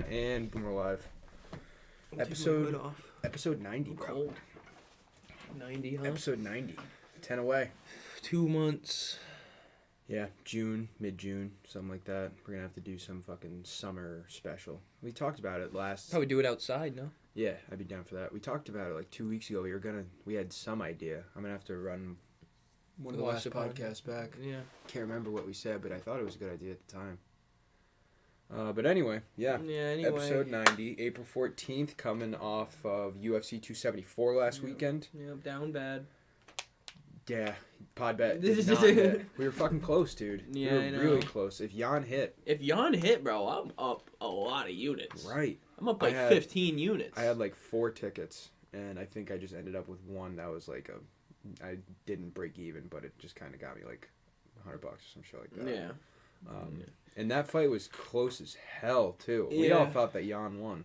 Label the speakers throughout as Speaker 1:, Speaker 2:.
Speaker 1: And boom, we're live. Episode 90, bro.
Speaker 2: Cold. 90, huh?
Speaker 1: Episode 90. 10 away.
Speaker 2: 2 months.
Speaker 1: Yeah, June, mid-June, something like that. We're gonna have to do some fucking summer special. We talked about it last...
Speaker 2: Probably do it outside, no?
Speaker 1: Yeah, I'd be down for that. We talked about it like 2 weeks ago. We had some idea. I'm gonna have to run one of the last podcasts back.
Speaker 2: Yeah.
Speaker 1: Can't remember what we said, but I thought it was a good idea at the time. But anyway, yeah. Episode 90, April 14th, coming off of UFC 274 last weekend.
Speaker 2: Yeah, down bad.
Speaker 1: Yeah, pod bet did not hit. We were fucking close, dude.
Speaker 2: Yeah,
Speaker 1: we were really close. If Jan hit,
Speaker 2: bro, I'm up a lot of units.
Speaker 1: Right.
Speaker 2: I'm up like 15 units.
Speaker 1: I had like 4 tickets, and I think I just ended up with one that was like I didn't break even, but it just kind of got me like $100 or some shit like that.
Speaker 2: Yeah.
Speaker 1: And that fight was close as hell, too. We all thought that Jan won.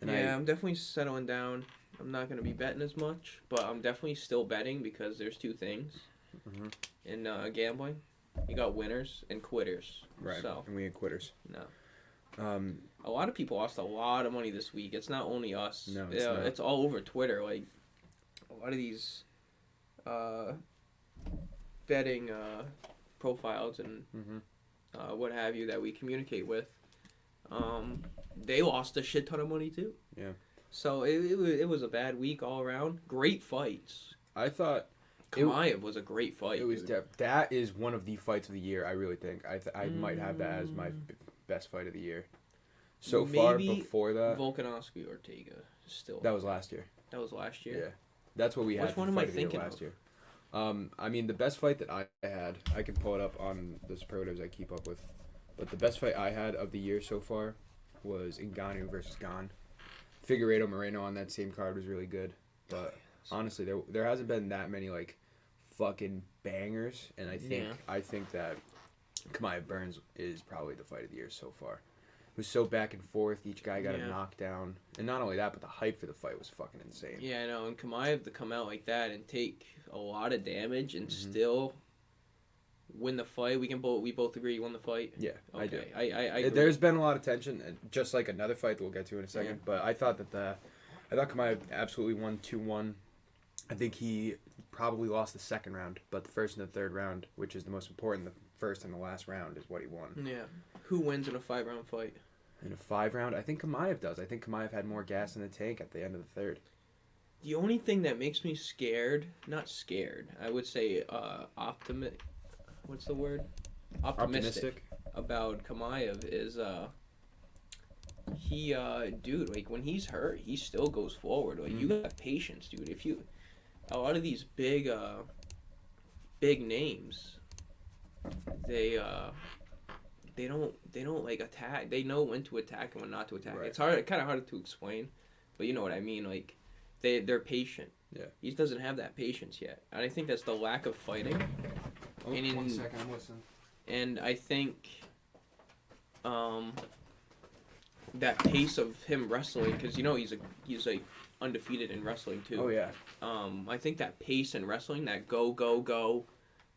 Speaker 1: And
Speaker 2: I'm definitely settling down. I'm not going to be betting as much, but I'm definitely still betting because there's 2 things.
Speaker 1: Mm-hmm.
Speaker 2: In gambling, you got winners and quitters.
Speaker 1: Right,
Speaker 2: so,
Speaker 1: and we had quitters.
Speaker 2: No. A lot of people lost a lot of money this week. It's not only us.
Speaker 1: No, it's not.
Speaker 2: It's all over Twitter. Like, a lot of these betting profiles and what have you that we communicate with, they lost a shit ton of money too.
Speaker 1: Yeah.
Speaker 2: So it was a bad week all around. Great fights.
Speaker 1: I thought
Speaker 2: Chimaev was a great fight.
Speaker 1: It was that is one of the fights of the year. I really think I might have that as my best fight of the year. So
Speaker 2: Maybe
Speaker 1: far before that,
Speaker 2: Volkanovski Ortega still.
Speaker 1: That was last year.
Speaker 2: That was last year.
Speaker 1: Yeah, that's what we had.
Speaker 2: Which one am I thinking
Speaker 1: last year? I mean, the best fight that I had, I can pull it up on the superlatives I keep up with, but the best fight I had of the year so far was Ngannou versus Gane. Figueiredo Moreno on that same card was really good, but honestly, there hasn't been that many like fucking bangers, and I think that Chimaev Burns is probably the fight of the year so far. It was so back and forth. Each guy got a knockdown, and not only that, but the hype for the fight was fucking insane.
Speaker 2: Yeah, I know. And Chimaev to come out like that and take a lot of damage and still win the fight. We both agree he won the fight.
Speaker 1: Yeah,
Speaker 2: okay.
Speaker 1: I do.
Speaker 2: I agree.
Speaker 1: There's been a lot of tension, just like another fight that we'll get to in a second. But I thought Chimaev absolutely won 2-1. I think he probably lost the second round, but the first and the third round, which is the most important, the first and the last round, is what he won.
Speaker 2: Yeah. Who wins in a 5-round fight?
Speaker 1: In a 5-round, I think Chimaev does. I think Chimaev had more gas in the tank at the end of the third.
Speaker 2: The only thing that makes me not scared, I would say optimistic. What's the word? Optimistic about Chimaev is he dude, like when he's hurt, he still goes forward. Like you got patience, dude. A lot of these big names, they don't like attack. They know when to attack and when not to attack. Right. It's kind of hard to explain, but you know what I mean. Like they're patient.
Speaker 1: Yeah.
Speaker 2: He doesn't have that patience yet, and I think that's the lack of fighting.
Speaker 1: Oh, 1 second, I'm listening.
Speaker 2: And I think that pace of him wrestling, because you know he's like undefeated in wrestling too.
Speaker 1: Oh yeah.
Speaker 2: I think that pace in wrestling, that go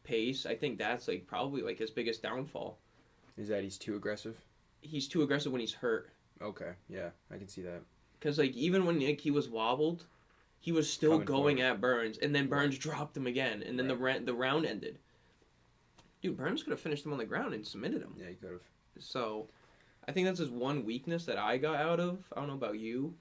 Speaker 2: pace, I think that's like probably like his biggest downfall.
Speaker 1: Is that he's too aggressive?
Speaker 2: He's too aggressive when he's hurt.
Speaker 1: Okay, yeah, I can see that.
Speaker 2: Because like even when he was wobbled, he was still going at Burns, and then Burns dropped him again, and then the round ended. Dude, Burns could have finished him on the ground and submitted him.
Speaker 1: Yeah, he could have.
Speaker 2: So, I think that's just one weakness that I got out of. I don't know about you.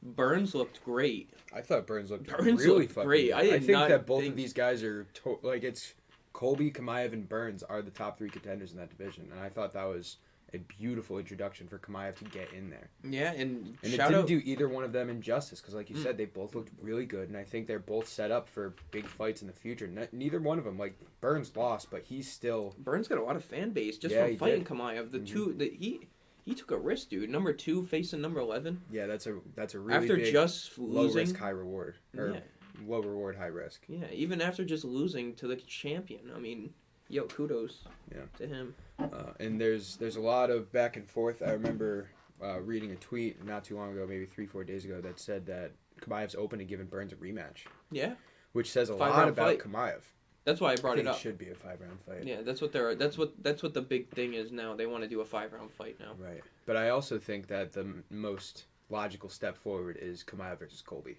Speaker 2: Burns looked great.
Speaker 1: I thought Burns looked really fucking
Speaker 2: great.
Speaker 1: Good. I think that both of these guys are it's Colby, Chimaev, and Burns are the top 3 contenders in that division, and I thought that was a beautiful introduction for Chimaev to get in there.
Speaker 2: Yeah, and
Speaker 1: it didn't do either one of them injustice because, like you said, they both looked really good, and I think they're both set up for big fights in the future. Neither one of them, like Burns lost, but he's still
Speaker 2: Burns got a lot of fan base just from fighting Chimaev. He took a risk, dude. Number 2 facing number 11.
Speaker 1: Yeah, that's a really
Speaker 2: after big, just
Speaker 1: low
Speaker 2: losing,
Speaker 1: risk, high reward, or low reward, high risk.
Speaker 2: Yeah, even after just losing to the champion. I mean, kudos to him.
Speaker 1: And there's a lot of back and forth. I remember reading a tweet not too long ago, maybe 3-4 days ago, that said that Chimaev's open to giving Burns a rematch.
Speaker 2: Yeah.
Speaker 1: Which says a lot about Chimaev.
Speaker 2: That's why I brought
Speaker 1: think
Speaker 2: it up.
Speaker 1: Should be a 5-round fight.
Speaker 2: Yeah, that's what the big thing is now. They want to do a 5-round fight now.
Speaker 1: Right, but I also think that the most logical step forward is Chimaev versus Colby.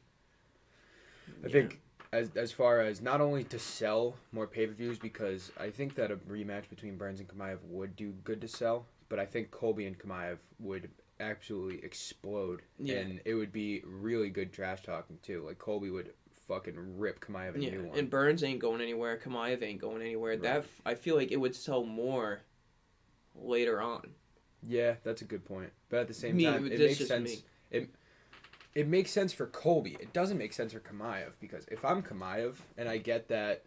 Speaker 1: I think as far as not only to sell more pay-per-views, because I think that a rematch between Burns and Chimaev would do good to sell, but I think Colby and Chimaev would absolutely explode, and it would be really good trash talking too. Like Colby would fucking rip Chimaev a new one.
Speaker 2: And Burns ain't going anywhere. Chimaev ain't going anywhere. Right. That I feel like it would sell more later on.
Speaker 1: Yeah, that's a good point. But at the same time, it makes sense. It makes sense for Colby. It doesn't make sense for Chimaev, because if I'm Chimaev and I get that,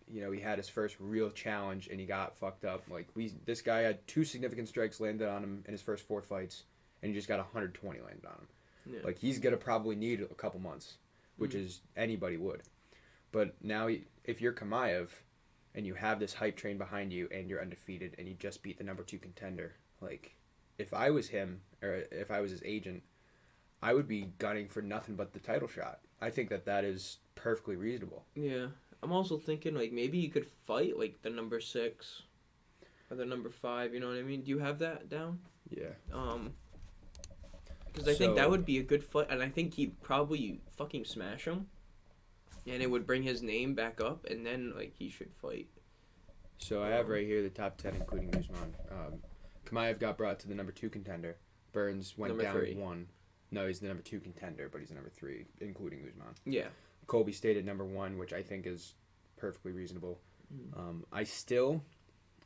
Speaker 1: you know, he had his first real challenge and he got fucked up. Like this guy had 2 significant strikes landed on him in his first 4 fights, and he just got 120 landed on him. Yeah. Like he's gonna probably need a couple months, which is anybody would. But now, if you're Chimaev and you have this hype train behind you and you're undefeated and you just beat the number 2 contender, like if I was him or if I was his agent, I would be gunning for nothing but the title shot. I think that is perfectly reasonable.
Speaker 2: Yeah. I'm also thinking, like, maybe you could fight, like, the number 6 or the number 5, you know what I mean? Do you have that down?
Speaker 1: Yeah.
Speaker 2: Because I think that would be a good fight, and I think he'd probably fucking smash him, and it would bring his name back up, and then, like, he should fight.
Speaker 1: So I have right here the top 10, including Usman. Chimaev got brought to the number 2 contender. Burns went down 1. No, he's the number 2 contender, but he's the number 3, including Usman.
Speaker 2: Yeah.
Speaker 1: Colby stayed at number 1, which I think is perfectly reasonable. I still...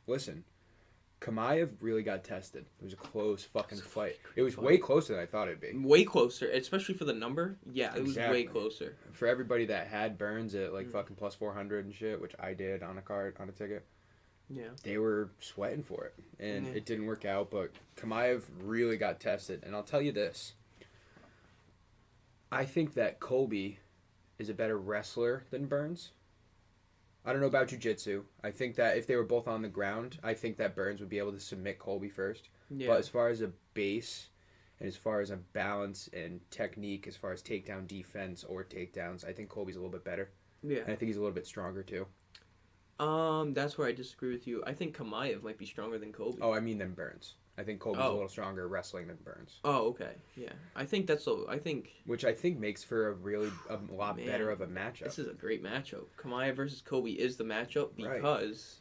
Speaker 1: Listen, Chimaev really got tested. It was a close fucking fight. It was way closer than I thought it'd be.
Speaker 2: Way closer, especially for the number. Yeah, it was way closer.
Speaker 1: For everybody that had Burns at, like, fucking plus 400 and shit, which I did on a ticket.
Speaker 2: Yeah.
Speaker 1: They were sweating for it, and it didn't work out, but Chimaev really got tested. And I'll tell you this. I think that Colby is a better wrestler than Burns. I don't know about jiu-jitsu. I think that if they were both on the ground, I think that Burns would be able to submit Colby first. Yeah. But as far as a base and as far as a balance and technique, as far as takedown defense or takedowns, I think Colby's a little bit better. Yeah. And I think he's a little bit stronger too.
Speaker 2: That's where I disagree with you. I think Chimaev might be stronger than Colby.
Speaker 1: Oh, I mean than Burns. I think Colby's a little stronger wrestling than Burns.
Speaker 2: Oh, okay. Yeah. I think which I think
Speaker 1: makes for a lot better of a matchup.
Speaker 2: This is a great matchup. Chimaev versus Colby is the matchup because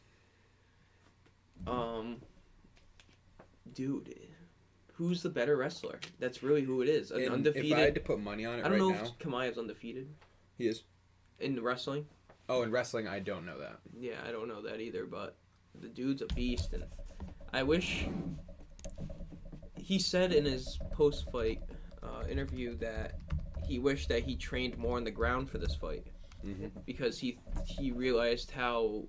Speaker 2: dude, who's the better wrestler? That's really who it is. An undefeated.
Speaker 1: If I had to put money on it
Speaker 2: I don't know if Chimaev's undefeated.
Speaker 1: He is.
Speaker 2: In wrestling?
Speaker 1: Oh, in wrestling, I don't know that.
Speaker 2: Yeah, I don't know that either, but the dude's a beast, and I wish... He said in his post-fight interview that he wished that he trained more on the ground for this fight, because he realized how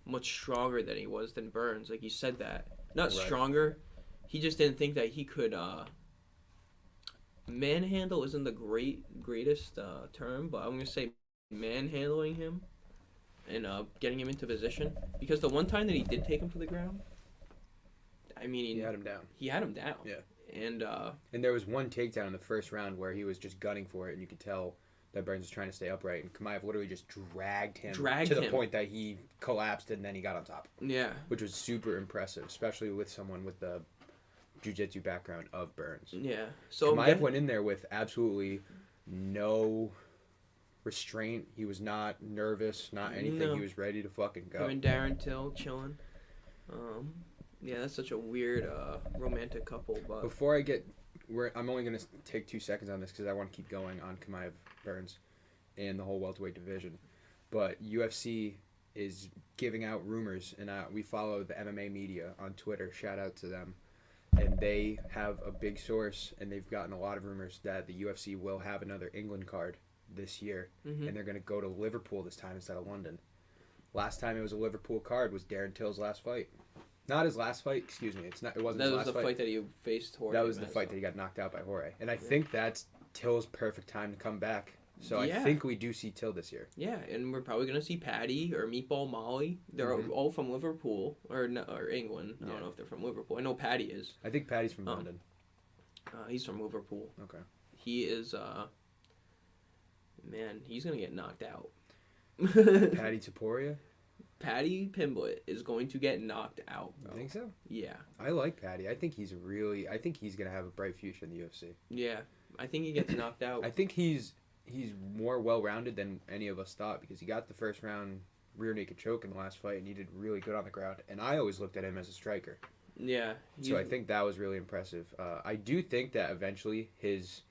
Speaker 2: much stronger than he was than Burns. Like, he said that. Not stronger. He just didn't think that he could... manhandle isn't the greatest term, but I'm going to say manhandling him and getting him into position. Because the one time that he did take him to the ground... I mean,
Speaker 1: he had him down.
Speaker 2: He had him down.
Speaker 1: Yeah.
Speaker 2: And
Speaker 1: there was one takedown in the first round where he was just gunning for it, and you could tell that Burns was trying to stay upright, and Chimaev literally just dragged him to the point that he collapsed, and then he got on top.
Speaker 2: Yeah.
Speaker 1: Which was super impressive, especially with someone with the jiu-jitsu background of Burns.
Speaker 2: Yeah. So
Speaker 1: Chimaev went in there with absolutely no restraint. He was not nervous, not anything. No. He was ready to fucking go.
Speaker 2: Him and Darren Till chilling. Yeah, that's such a weird romantic couple. But
Speaker 1: before I get, I'm only gonna take 2 seconds on this because I want to keep going on Chimaev Burns and the whole welterweight division. But UFC is giving out rumors, and we follow the MMA media on Twitter. Shout out to them. And they have a big source, and they've gotten a lot of rumors that the UFC will have another England card this year, and they're going to go to Liverpool this time instead of London. Last time it was a Liverpool card was Darren Till's last fight. Not his last fight, excuse me. It wasn't his last fight.
Speaker 2: That was the fight that he faced Jorge.
Speaker 1: That was the fight that he got knocked out by Jorge. And I think that's Till's perfect time to come back. So I think we do see Till this year.
Speaker 2: Yeah, and we're probably going to see Paddy or Meatball Molly. They're all from Liverpool or England. I don't know if they're from Liverpool. I know Paddy is.
Speaker 1: I think Paddy's from London.
Speaker 2: He's from Liverpool.
Speaker 1: Okay.
Speaker 2: He is, man, he's going to get knocked out.
Speaker 1: Patty Topuria?
Speaker 2: Paddy Pimblett is going to get knocked out,
Speaker 1: You
Speaker 2: bro.
Speaker 1: think so?
Speaker 2: Yeah.
Speaker 1: I like Patty. I think he's gonna have a bright future in the UFC.
Speaker 2: Yeah. I think he gets knocked out.
Speaker 1: I think he's more well rounded than any of us thought because he got the first round rear naked choke in the last fight and he did really good on the ground. And I always looked at him as a striker.
Speaker 2: Yeah.
Speaker 1: So I think that was really impressive. I do think that eventually his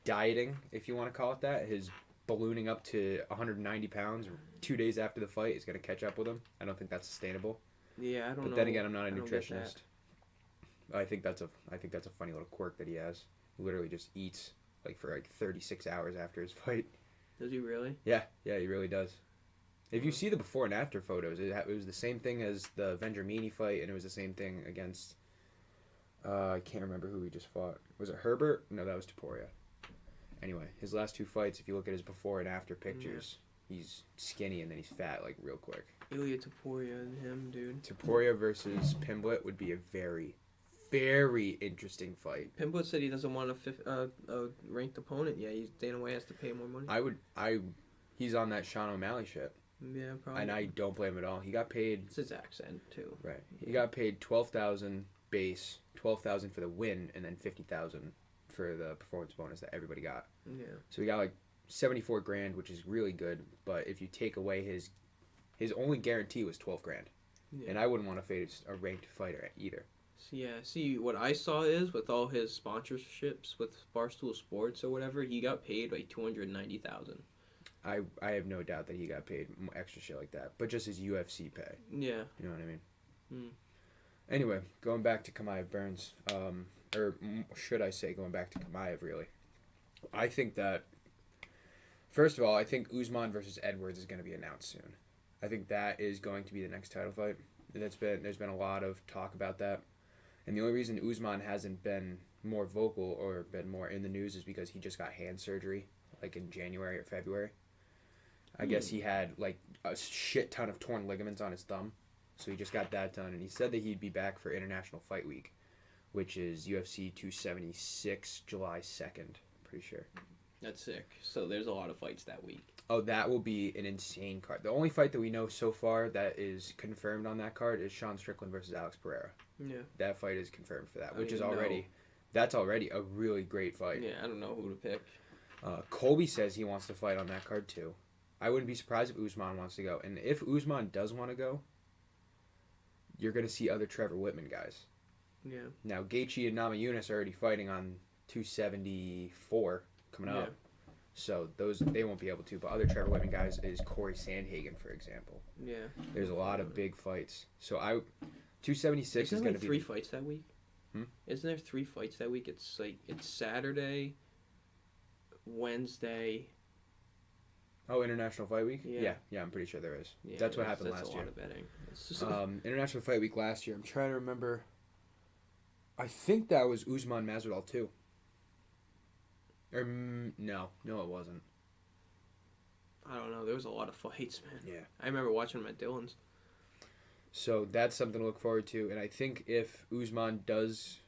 Speaker 1: dieting, if you want to call it that, his ballooning up to 190 pounds 2 days after the fight is going to catch up with him. I don't think that's sustainable.
Speaker 2: Yeah, I don't know.
Speaker 1: But then again, I'm not a
Speaker 2: I don't get
Speaker 1: nutritionist. I think that's a funny little quirk that he has. He literally just eats for 36 hours after his fight.
Speaker 2: Does he really?
Speaker 1: Yeah, he really does. If you see the before and after photos, it was the same thing as the Vendramini fight, and it was the same thing against. I can't remember who he just fought. Was it Herbert? No, that was Topuria. Anyway, his last 2 fights, if you look at his before and after pictures, he's skinny and then he's fat real quick.
Speaker 2: Ilya Topuria and him, dude.
Speaker 1: Topuria versus Pimblett would be a very, very interesting fight.
Speaker 2: Pimblett said he doesn't want a ranked opponent. Yeah, Dana White has to pay more money.
Speaker 1: He's on that Sean O'Malley shit.
Speaker 2: Yeah, probably.
Speaker 1: And I don't blame him at all. He got paid.
Speaker 2: It's his accent too.
Speaker 1: Right. He got paid $12,000 base, $12,000 for the win, and then $50,000 for the performance bonus that everybody got.
Speaker 2: Yeah.
Speaker 1: So he got $74,000, which is really good. But if you take away his only guarantee was $12,000, and I wouldn't want to face a ranked fighter either.
Speaker 2: So yeah. See, what I saw is with all his sponsorships with Barstool Sports or whatever, he got paid $290,000.
Speaker 1: I have no doubt that he got paid extra shit like that, but just his UFC pay.
Speaker 2: Yeah.
Speaker 1: You know what I mean? Anyway, going back to Chimaev Burns, or should I say going back to Chimaev, really. I think that, first of all, I think Usman versus Edwards is going to be announced soon. I think that is going to be the next title fight. There's been a lot of talk about that. And the only reason Usman hasn't been more vocal or been more in the news is because he just got hand surgery, in January or February. I guess he had a shit ton of torn ligaments on his thumb, so he just got that done. And he said that he'd be back for International Fight Week, which is UFC 276, July 2nd. Pretty sure.
Speaker 2: That's sick. So there's a lot of fights that week.
Speaker 1: Oh, that will be an insane card. The only fight that we know so far that is confirmed on that card is Sean Strickland versus Alex Pereira.
Speaker 2: Yeah.
Speaker 1: That fight is confirmed for that, which is already a really great fight.
Speaker 2: Yeah, I don't know who to pick.
Speaker 1: Colby says he wants to fight on that card too. I wouldn't be surprised if Usman wants to go. And if Usman does want to go, you're going to see other Trevor Whitman guys.
Speaker 2: Yeah.
Speaker 1: Now, Gaethje and Namajunas are already fighting on 274 coming up. So they won't be able to. But other Trevor Whitman guys is Corey Sandhagen, for example.
Speaker 2: Yeah.
Speaker 1: There's a lot of big fights. So 276 is going to be...
Speaker 2: 3 fights that week?
Speaker 1: Hmm?
Speaker 2: Isn't there 3 fights that week? It's Saturday, Wednesday...
Speaker 1: Oh, International Fight Week?
Speaker 2: Yeah.
Speaker 1: Yeah, I'm pretty sure there is.
Speaker 2: Yeah,
Speaker 1: that's what happened last year.
Speaker 2: That's a lot of betting.
Speaker 1: International Fight Week last year. I'm trying to remember. I think that was Usman Masvidal too. Or no, it wasn't.
Speaker 2: I don't know. There was a lot of fights, man.
Speaker 1: Yeah.
Speaker 2: I remember watching them at Dillon's.
Speaker 1: So that's something to look forward to. And I think if Usman does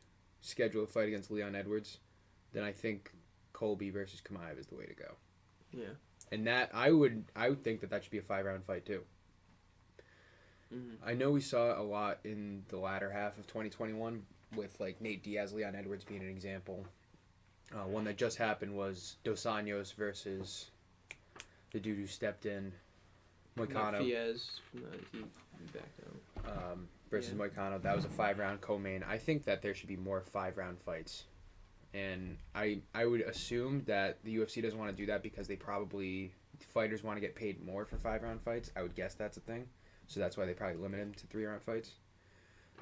Speaker 1: schedule a fight against Leon Edwards, then I think Colby versus Chimaev is the way to go.
Speaker 2: Yeah.
Speaker 1: And that I would think that should be a 5-round fight too.
Speaker 2: Mm-hmm.
Speaker 1: I know we saw a lot in the latter half of 2021 with Nate Diaz, Leon Edwards being an example. One that just happened was Dos Anjos versus the dude who stepped in, Moicano.
Speaker 2: Fiez, he backed out.
Speaker 1: Versus Moicano. That was a 5-round co-main. I think that there should be more 5-round fights. And I would assume that the UFC doesn't want to do that because fighters want to get paid more for 5-round fights. I would guess that's a thing. So that's why they probably limit them to 3-round fights.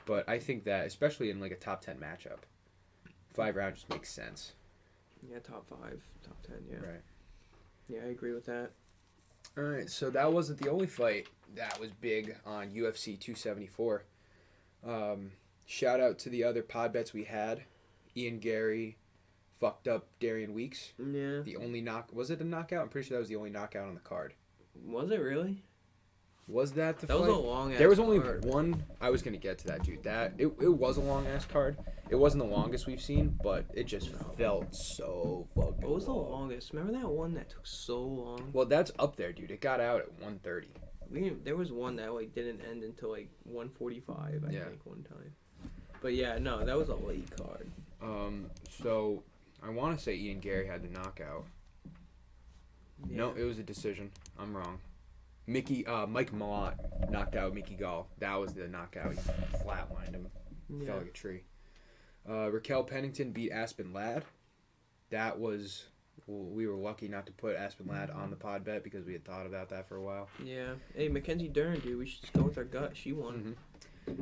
Speaker 1: But I think that, especially in a top 10 matchup, 5-round just makes sense.
Speaker 2: Yeah, top 5, top 10, yeah.
Speaker 1: Right.
Speaker 2: Yeah, I agree with that.
Speaker 1: All right, so that wasn't the only fight that was big on UFC 274. Shout out to the other pod bets we had. Ian Gary fucked up Darian Weeks.
Speaker 2: Yeah.
Speaker 1: Was it a knockout? I'm pretty sure that was the only knockout on the card.
Speaker 2: Was it really?
Speaker 1: Was that the
Speaker 2: That
Speaker 1: fight?
Speaker 2: was a long ass
Speaker 1: There was only
Speaker 2: card.
Speaker 1: one. I was gonna get to that, dude. It was a long ass card. It wasn't the longest we've seen, but it just felt so fucking.
Speaker 2: What was the
Speaker 1: long.
Speaker 2: longest? Remember that one that took so long?
Speaker 1: Well, that's up there, dude. It got out at 1:30.
Speaker 2: There was one that like didn't end until like 1:45, I
Speaker 1: Yeah.
Speaker 2: think, one time. But yeah, no, that was a late card.
Speaker 1: So I want to say Ian Gary had the knockout.
Speaker 2: Yeah.
Speaker 1: No, it was a decision. I'm wrong. Mike Malott knocked out Mickey Gall. That was the knockout. He flatlined him. Fell like a tree. Raquel Pennington beat Aspen Ladd. That was... we were lucky not to put Aspen Ladd on the pod bet because we had thought about that for a while.
Speaker 2: Yeah. Hey, Mackenzie Dern, dude, we should just go with our gut. She won.
Speaker 1: Mm-hmm.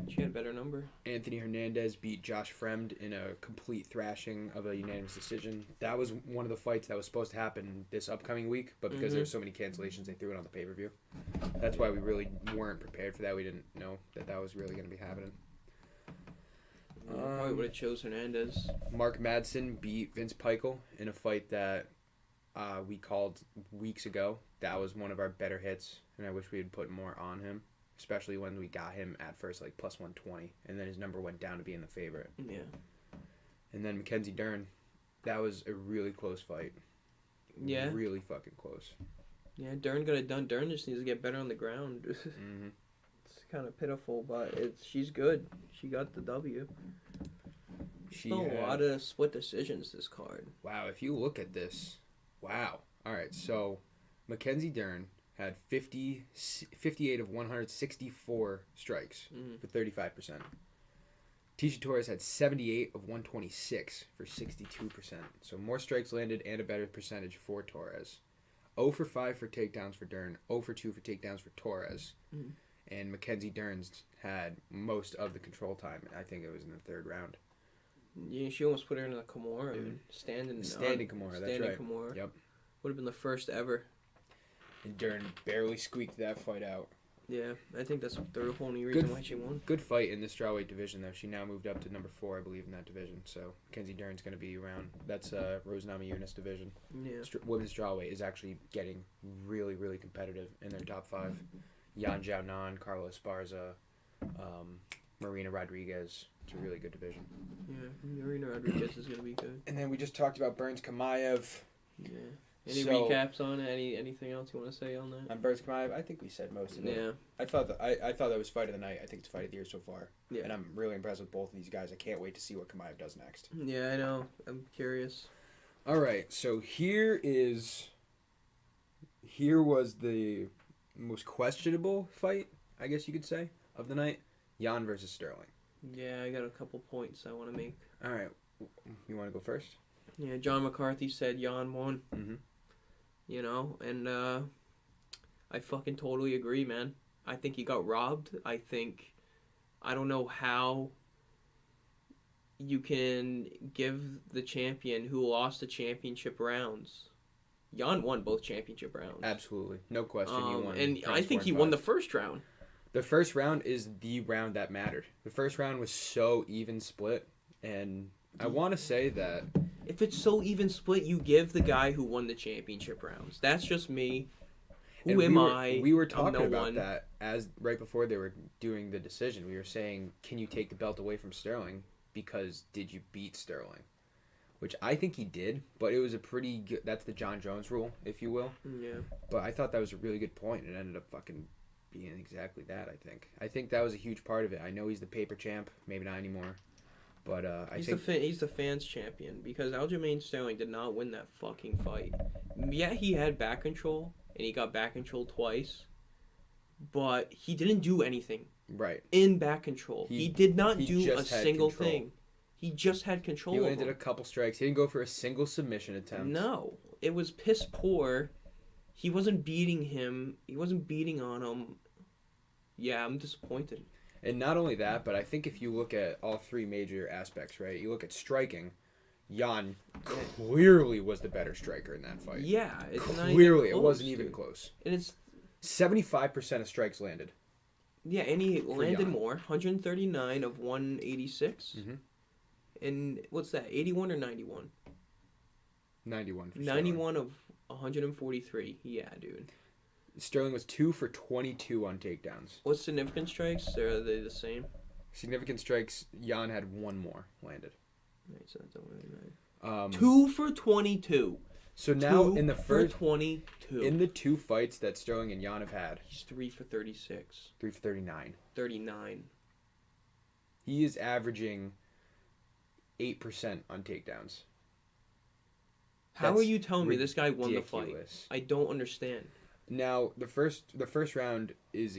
Speaker 2: She had a better number.
Speaker 1: Anthony Hernandez beat Josh Fremd in a complete thrashing of a unanimous decision. That was one of the fights that was supposed to happen this upcoming week, but because there were so many cancellations, they threw it on the pay-per-view. That's why we really weren't prepared for that. We didn't know that was really going to be happening.
Speaker 2: Probably would have chose Hernandez.
Speaker 1: Mark Madsen beat Vince Peichel in a fight that we called weeks ago. That was one of our better hits, and I wish we had put more on him. Especially when we got him at first like plus 120, and then his number went down to being the favorite.
Speaker 2: Yeah.
Speaker 1: And then Mackenzie Dern, that was a really close fight.
Speaker 2: Yeah.
Speaker 1: Really fucking close.
Speaker 2: Yeah, Dern got it done. Dern just needs to get better on the ground.
Speaker 1: Mm-hmm.
Speaker 2: It's kind of pitiful, but she's good. She got the W.
Speaker 1: She
Speaker 2: A
Speaker 1: had
Speaker 2: lot of split decisions this card.
Speaker 1: Wow, if you look at this, wow. All right, so Mackenzie Dern had 58 of 164 strikes for 35%. Tisha Torres had 78 of 126 for 62%. So more strikes landed and a better percentage for Torres. 0 for 5 for takedowns for Dern, 0 for 2 for takedowns for Torres. And Mackenzie Dern's had most of the control time. I think it was in the third round.
Speaker 2: Yeah, she almost put her in a Kimura. Standing
Speaker 1: Kimura, that's right.
Speaker 2: Kimura.
Speaker 1: Yep.
Speaker 2: Would have been the first ever.
Speaker 1: And Dern barely squeaked that fight out.
Speaker 2: Yeah, I think that's the only reason why she won.
Speaker 1: Good fight in the strawweight division, though. She now moved up to number 4, I believe, in that division. So Mackenzie Dern's going to be around. That's Rose Namajunas division.
Speaker 2: Yeah.
Speaker 1: Women's strawweight is actually getting really, really competitive in their top 5. Yan Jiaonan, Carla Esparza, Marina Rodriguez. It's a really good division.
Speaker 2: Yeah, Marina Rodriguez is going to be good.
Speaker 1: And then we just talked about Burns Chimaev.
Speaker 2: Yeah. Any recaps on it? Anything else you want to say on that?
Speaker 1: On Burns Chimaev, I think we said most of it.
Speaker 2: Yeah.
Speaker 1: I thought that was fight of the night. I think it's fight of the year so far.
Speaker 2: Yeah.
Speaker 1: And I'm really impressed with both of these guys. I can't wait to see what Chimaev does next.
Speaker 2: Yeah, I know. I'm curious.
Speaker 1: All right, so here was the most questionable fight, I guess you could say, of the night. Jan versus Sterling.
Speaker 2: Yeah, I got a couple points I want to make.
Speaker 1: All right, you want to go first?
Speaker 2: Yeah, John McCarthy said Jan won.
Speaker 1: Mm-hmm.
Speaker 2: You know, and I fucking totally agree, man. I think he got robbed. I don't know how you can give the champion who lost the championship rounds. Jan won both championship rounds.
Speaker 1: Absolutely, no question. He won.
Speaker 2: And I think he won the first round.
Speaker 1: The first round is the round that mattered. The first round was so even split, and I want to say that
Speaker 2: if it's so even split, you give the guy who won the championship rounds. That's just me. Who am I?
Speaker 1: We were talking about that as right before they were doing the decision. We were saying, can you take the belt away from Sterling because did you beat Sterling? Which I think he did, but it was a pretty good... That's the John Jones rule, if you will.
Speaker 2: Yeah.
Speaker 1: But I thought that was a really good point. It ended up fucking being exactly that, I think. I think that was a huge part of it. I know he's the paper champ. Maybe not anymore. But I think...
Speaker 2: He's the fans champion because Aljamain Sterling did not win that fucking fight. Yeah, he had back control, and he got back control twice. But he didn't do anything.
Speaker 1: Right.
Speaker 2: In back control. He did not do a single thing. He just had control.
Speaker 1: He only did a couple strikes. He didn't go for a single submission attempt.
Speaker 2: No. It was piss poor. He wasn't beating him. He wasn't beating on him. Yeah, I'm disappointed.
Speaker 1: And not only that, but I think if you look at all three major aspects, right? You look at striking, Jan clearly was the better striker in that fight.
Speaker 2: Yeah. It's
Speaker 1: clearly. It wasn't even close.
Speaker 2: And it's
Speaker 1: 75% of strikes landed.
Speaker 2: Yeah, and he landed more. 139 of 186.
Speaker 1: Mm-hmm.
Speaker 2: And what's that, 81 or 91?
Speaker 1: 91 for
Speaker 2: 91 of 143. Yeah, dude.
Speaker 1: Sterling was 2 for 22 on takedowns.
Speaker 2: What's significant strikes? Are they the same?
Speaker 1: Significant strikes, Jan had 1 more landed.
Speaker 2: Right, so that don't really matter. 2 for 22.
Speaker 1: So now in the
Speaker 2: for
Speaker 1: first
Speaker 2: 22.
Speaker 1: in the 2 fights that Sterling and Jan have had,
Speaker 2: He's 3 for 36.
Speaker 1: 3 for 39.
Speaker 2: 39.
Speaker 1: He is averaging 8% on takedowns.
Speaker 2: How are you telling me this guy won the fight?
Speaker 1: Ridiculous.
Speaker 2: I don't understand.
Speaker 1: Now the first round is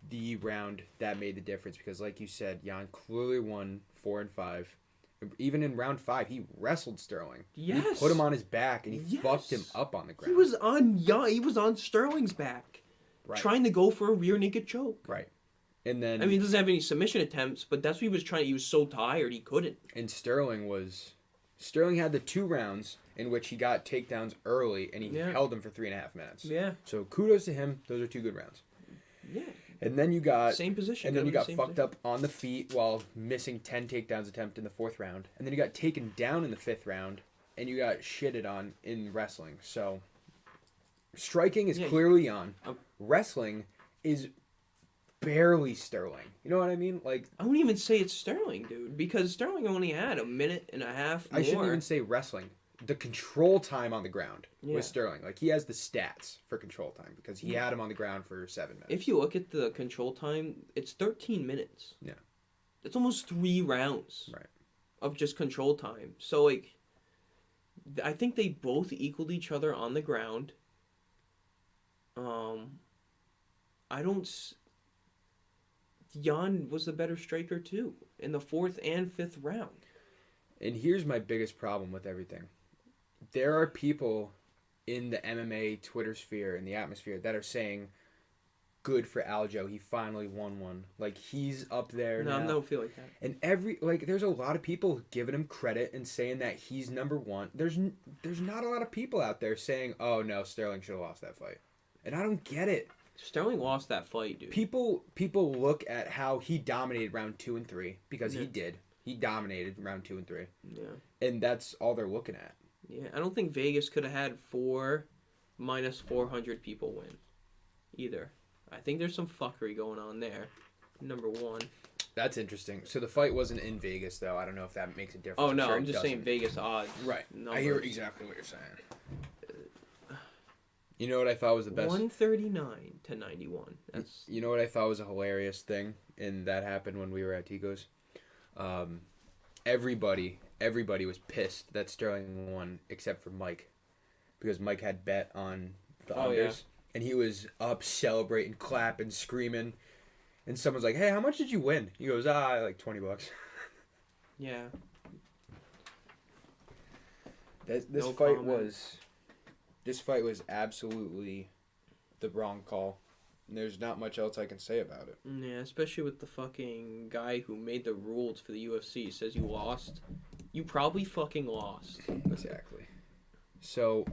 Speaker 1: the round that made the difference because, like you said, Jan clearly won 4 and 5. Even in round 5, he wrestled Sterling.
Speaker 2: Yes.
Speaker 1: He put him on his back and he fucked him up on the ground.
Speaker 2: He was on Sterling's back,
Speaker 1: right.
Speaker 2: trying to go for a rear naked choke.
Speaker 1: Right. And then
Speaker 2: I mean, he doesn't have any submission attempts, but that's what he was trying. He was so tired he couldn't.
Speaker 1: And Sterling had the 2 rounds in which he got takedowns early and he held them for 3.5 minutes.
Speaker 2: Yeah.
Speaker 1: So kudos to him. Those are 2 good rounds.
Speaker 2: Yeah.
Speaker 1: And then you got
Speaker 2: same position.
Speaker 1: And then you got fucked up on the feet while missing 10 takedowns attempt in the 4th round. And then you got taken down in the 5th round and you got shitted on in wrestling. So striking is clearly on. Wrestling is barely Sterling. You know what I mean? Like,
Speaker 2: I wouldn't even say it's Sterling, dude, because Sterling only had a minute and a half more.
Speaker 1: I shouldn't even say wrestling. The control time on the ground was Sterling. Like, he has the stats for control time because he had him on the ground for 7 minutes.
Speaker 2: If you look at the control time, it's 13 minutes.
Speaker 1: Yeah.
Speaker 2: It's almost 3 rounds.
Speaker 1: Right.
Speaker 2: Of just control time. So, like, I think they both equaled each other on the ground. Jan was the better striker, too, in the 4th and 5th round.
Speaker 1: And here's my biggest problem with everything. There are people in the MMA Twitter sphere, in the atmosphere, that are saying, good for Aljo, he finally won one. Like, he's up there now.
Speaker 2: No, I don't feel like that.
Speaker 1: And there's a lot of people giving him credit and saying that he's number 1. There's not a lot of people out there saying, oh, no, Sterling should have lost that fight. And I don't get it.
Speaker 2: Sterling lost that fight, dude.
Speaker 1: People look at how he dominated round 2 and 3, because he did. He dominated round 2 and 3.
Speaker 2: Yeah.
Speaker 1: And that's all they're looking at.
Speaker 2: Yeah, I don't think Vegas could have had 4 minus 400 people win either. I think there's some fuckery going on there. Number 1.
Speaker 1: That's interesting. So the fight wasn't in Vegas, though. I don't know if that makes a difference.
Speaker 2: Oh, no, I'm just saying Vegas odds.
Speaker 1: Right.
Speaker 2: Numbers.
Speaker 1: I hear exactly what you're saying. You know what I thought was the best?
Speaker 2: 139 to 91. That's...
Speaker 1: You know what I thought was a hilarious thing, and that happened when we were at Tico's? Everybody was pissed that Sterling won except for Mike, because Mike had bet on the unders, and he was up celebrating, clapping, screaming, and someone's like, "Hey, how much did you win?" He goes, like $20."
Speaker 2: Yeah.
Speaker 1: This fight was absolutely the wrong call. And there's not much else I can say about it.
Speaker 2: Yeah, especially with the fucking guy who made the rules for the UFC. Says you lost. You probably fucking lost.
Speaker 1: Exactly. So,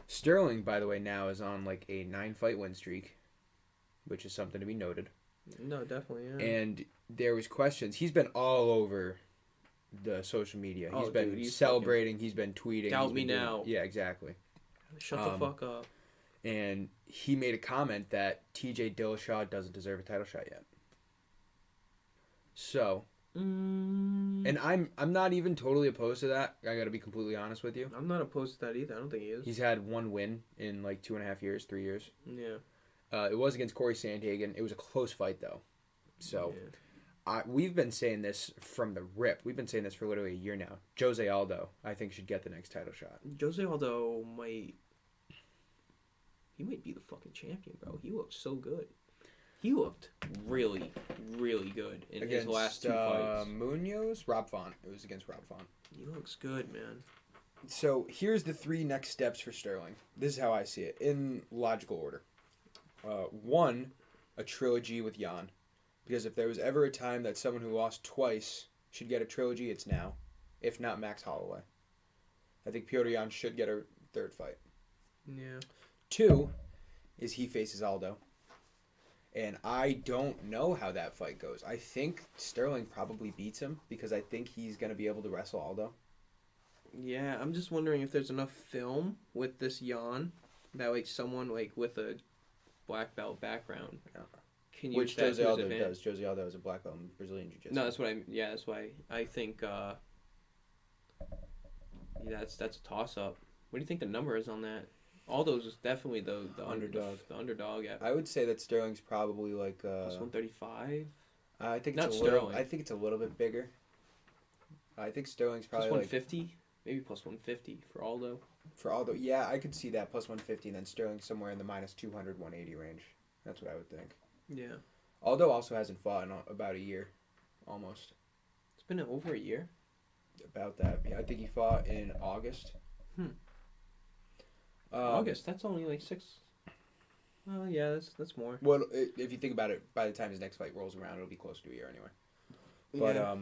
Speaker 1: Sterling, by the way, now is on like a 9-fight win streak, which is something to be noted.
Speaker 2: No, definitely, yeah.
Speaker 1: And there was questions. He's been all over the social media. He's been celebrating. He's been tweeting.
Speaker 2: Doubt me now.
Speaker 1: Yeah, exactly.
Speaker 2: Shut the fuck up.
Speaker 1: And he made a comment that TJ Dillashaw doesn't deserve a title shot yet. So, and I'm not even totally opposed to that. I got to be completely honest with you.
Speaker 2: I'm not opposed to that either. I don't think he is.
Speaker 1: He's had 1 win in like 2.5 years, 3 years.
Speaker 2: Yeah.
Speaker 1: It was against Corey Sandhagen. It was a close fight though. So, we've been saying this from the rip. We've been saying this for literally a year now. Jose Aldo, I think, should get the next title shot.
Speaker 2: Jose Aldo might be the fucking champion, bro. He looked so good. He looked really, really good in his last 2 fights.
Speaker 1: Rob Font. It was against Rob Font.
Speaker 2: He looks good, man.
Speaker 1: So here's the 3 next steps for Sterling. This is how I see it, in logical order. 1, a trilogy with Jan. Because if there was ever a time that someone who lost twice should get a trilogy, it's now. If not, Max Holloway. I think Petr Yan should get a 3rd fight.
Speaker 2: Yeah.
Speaker 1: 2 is he faces Aldo. And I don't know how that fight goes. I think Sterling probably beats him because I think he's going to be able to wrestle Aldo.
Speaker 2: Yeah, I'm just wondering if there's enough film with this Jan that like someone like with a black belt background
Speaker 1: Yeah.
Speaker 2: can use
Speaker 1: Which
Speaker 2: that
Speaker 1: Jose
Speaker 2: to his
Speaker 1: Aldo
Speaker 2: advantage.
Speaker 1: does. Jose Aldo is a black belt in Brazilian Jiu-Jitsu.
Speaker 2: No, that's what that's why I think that's a toss up. What do you think the number is on that? Aldo's is definitely the
Speaker 1: Underdog.
Speaker 2: The underdog at
Speaker 1: I would say that Sterling's probably like
Speaker 2: plus 135.
Speaker 1: I think
Speaker 2: Not
Speaker 1: it's a little.
Speaker 2: Sterling.
Speaker 1: I think it's a little bit bigger. I think Sterling's
Speaker 2: Plus
Speaker 1: probably
Speaker 2: 150, maybe plus 150 for Aldo.
Speaker 1: for Aldo. Yeah, I could see that plus 150, and then Sterling somewhere in the minus 200, 180 range. That's what I would think.
Speaker 2: Yeah,
Speaker 1: Aldo also hasn't fought in about a year, almost.
Speaker 2: it's been over a year.
Speaker 1: About that. Yeah, I think he fought in August.
Speaker 2: August. That's only like 6. Well, yeah, that's more.
Speaker 1: Well, if you think about it, by the time his next fight rolls around, it'll be close to a year anyway. But
Speaker 2: Yeah.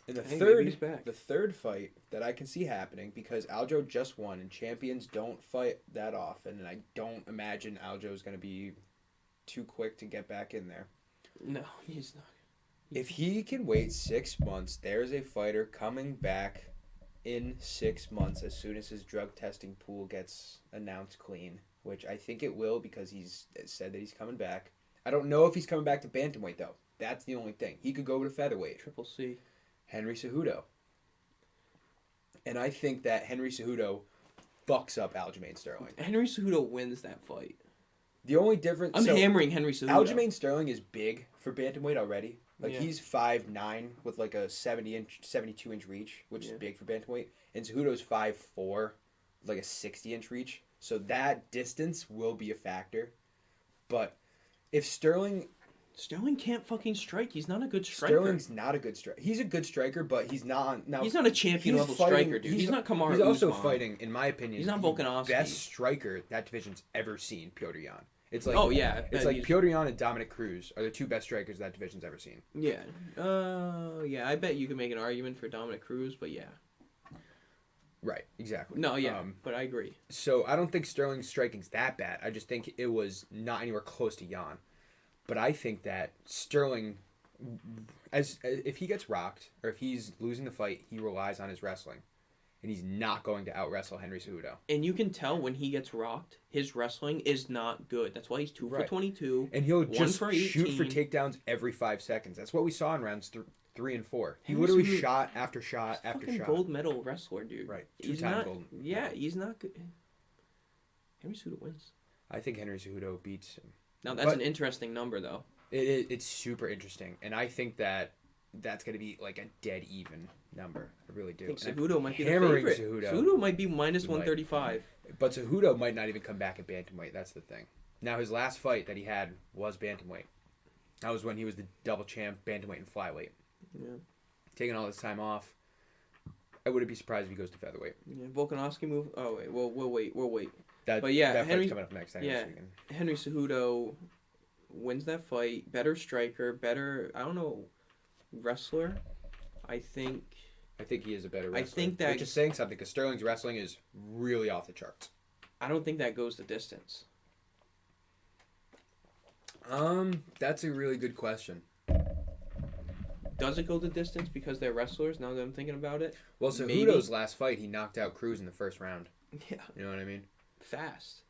Speaker 1: in the
Speaker 2: I think maybe
Speaker 1: third,
Speaker 2: he's back.
Speaker 1: the third fight that I can see happening, because Aljo just won, and champions don't fight that often, and I don't imagine Aljo's going to be too quick to get back in there.
Speaker 2: No, he's not.
Speaker 1: If he can wait 6 months, there's a fighter coming back in 6 months as soon as his drug testing pool gets announced clean, which I think it will because he's said that he's coming back. I don't know if he's coming back to bantamweight, though. That's the only thing. He could go to featherweight.
Speaker 2: Triple C.
Speaker 1: Henry Cejudo. And I think that Henry Cejudo fucks up Aljamain Sterling.
Speaker 2: Henry Cejudo wins that fight.
Speaker 1: The only difference...
Speaker 2: I'm hammering Henry Cejudo.
Speaker 1: Aljamain Sterling is big for bantamweight already. Like,
Speaker 2: Yeah.
Speaker 1: he's 5'9" with like a 72-inch reach, which is
Speaker 2: Yeah.
Speaker 1: big for bantamweight. And Cejudo's 5'4", like a 60-inch reach. So that distance will be a factor. But if Sterling
Speaker 2: can't fucking strike. He's not a good striker.
Speaker 1: Sterling's not a good striker. He's a good striker, but he's not... Now,
Speaker 2: he's not a champion level striker, dude. He's not Kamaru
Speaker 1: He's also
Speaker 2: Usman.
Speaker 1: fighting, in my opinion,
Speaker 2: He's not
Speaker 1: the
Speaker 2: Volkanovski.
Speaker 1: best striker that division's ever seen, Piotr Jan. It's like,
Speaker 2: Oh, yeah.
Speaker 1: It's like Piotr Jan and Dominic Cruz are the two best strikers that division's ever seen.
Speaker 2: Yeah. Yeah, I bet you can make an argument for Dominic Cruz, but yeah.
Speaker 1: Right, exactly.
Speaker 2: No, yeah, but I agree.
Speaker 1: So I don't think Sterling's striking's that bad. I just think it was not anywhere close to Jan. But I think that Sterling, if he gets rocked, or if he's losing the fight, he relies on his wrestling. And he's not going to out-wrestle Henry Cejudo.
Speaker 2: And you can tell when he gets rocked, his wrestling is not good. That's why he's 2 for 22.
Speaker 1: And he'll
Speaker 2: 1
Speaker 1: just
Speaker 2: for
Speaker 1: shoot
Speaker 2: 18.
Speaker 1: for takedowns every 5 seconds. That's what we saw in rounds 3 and 4. He
Speaker 2: Henry
Speaker 1: literally
Speaker 2: Cejudo-
Speaker 1: shot after shot after
Speaker 2: fucking
Speaker 1: shot.
Speaker 2: gold medal wrestler, dude.
Speaker 1: Right.
Speaker 2: He's
Speaker 1: Two-time
Speaker 2: not.
Speaker 1: gold.
Speaker 2: Yeah,
Speaker 1: medal.
Speaker 2: he's not good. Henry Cejudo wins.
Speaker 1: I think Henry Cejudo beats him.
Speaker 2: Now that's an interesting number, though.
Speaker 1: It's super interesting, and I think that that's going to be like a dead even number. I really do.
Speaker 2: I think
Speaker 1: And
Speaker 2: Cejudo might be the
Speaker 1: hammering
Speaker 2: favorite.
Speaker 1: Cejudo.
Speaker 2: Cejudo might be minus
Speaker 1: He might.
Speaker 2: 135.
Speaker 1: But Cejudo might not even come back at bantamweight. That's the thing. Now his last fight that he had was bantamweight. That was when he was the double champ bantamweight and flyweight.
Speaker 2: Yeah.
Speaker 1: Taking all this time off, I wouldn't be surprised if he goes to featherweight.
Speaker 2: Yeah. Volkanovski move. Oh wait, we'll wait.
Speaker 1: That,
Speaker 2: But yeah,
Speaker 1: that
Speaker 2: Henry-
Speaker 1: fight's coming up next.
Speaker 2: yeah.
Speaker 1: This weekend.
Speaker 2: Henry Cejudo wins that fight. Better striker. Better. I don't know. Wrestler. I think.
Speaker 1: I think he is a better wrestler.
Speaker 2: I think that-
Speaker 1: Which is saying something, because Sterling's wrestling is really off the charts.
Speaker 2: I don't think that goes the distance.
Speaker 1: That's a really good question.
Speaker 2: Does it go the distance because they're wrestlers? Now that I'm thinking about it.
Speaker 1: Well,
Speaker 2: Maybe.
Speaker 1: Cejudo's last fight, he knocked out Cruz in the first round.
Speaker 2: Yeah.
Speaker 1: You know what I mean?
Speaker 2: Fast.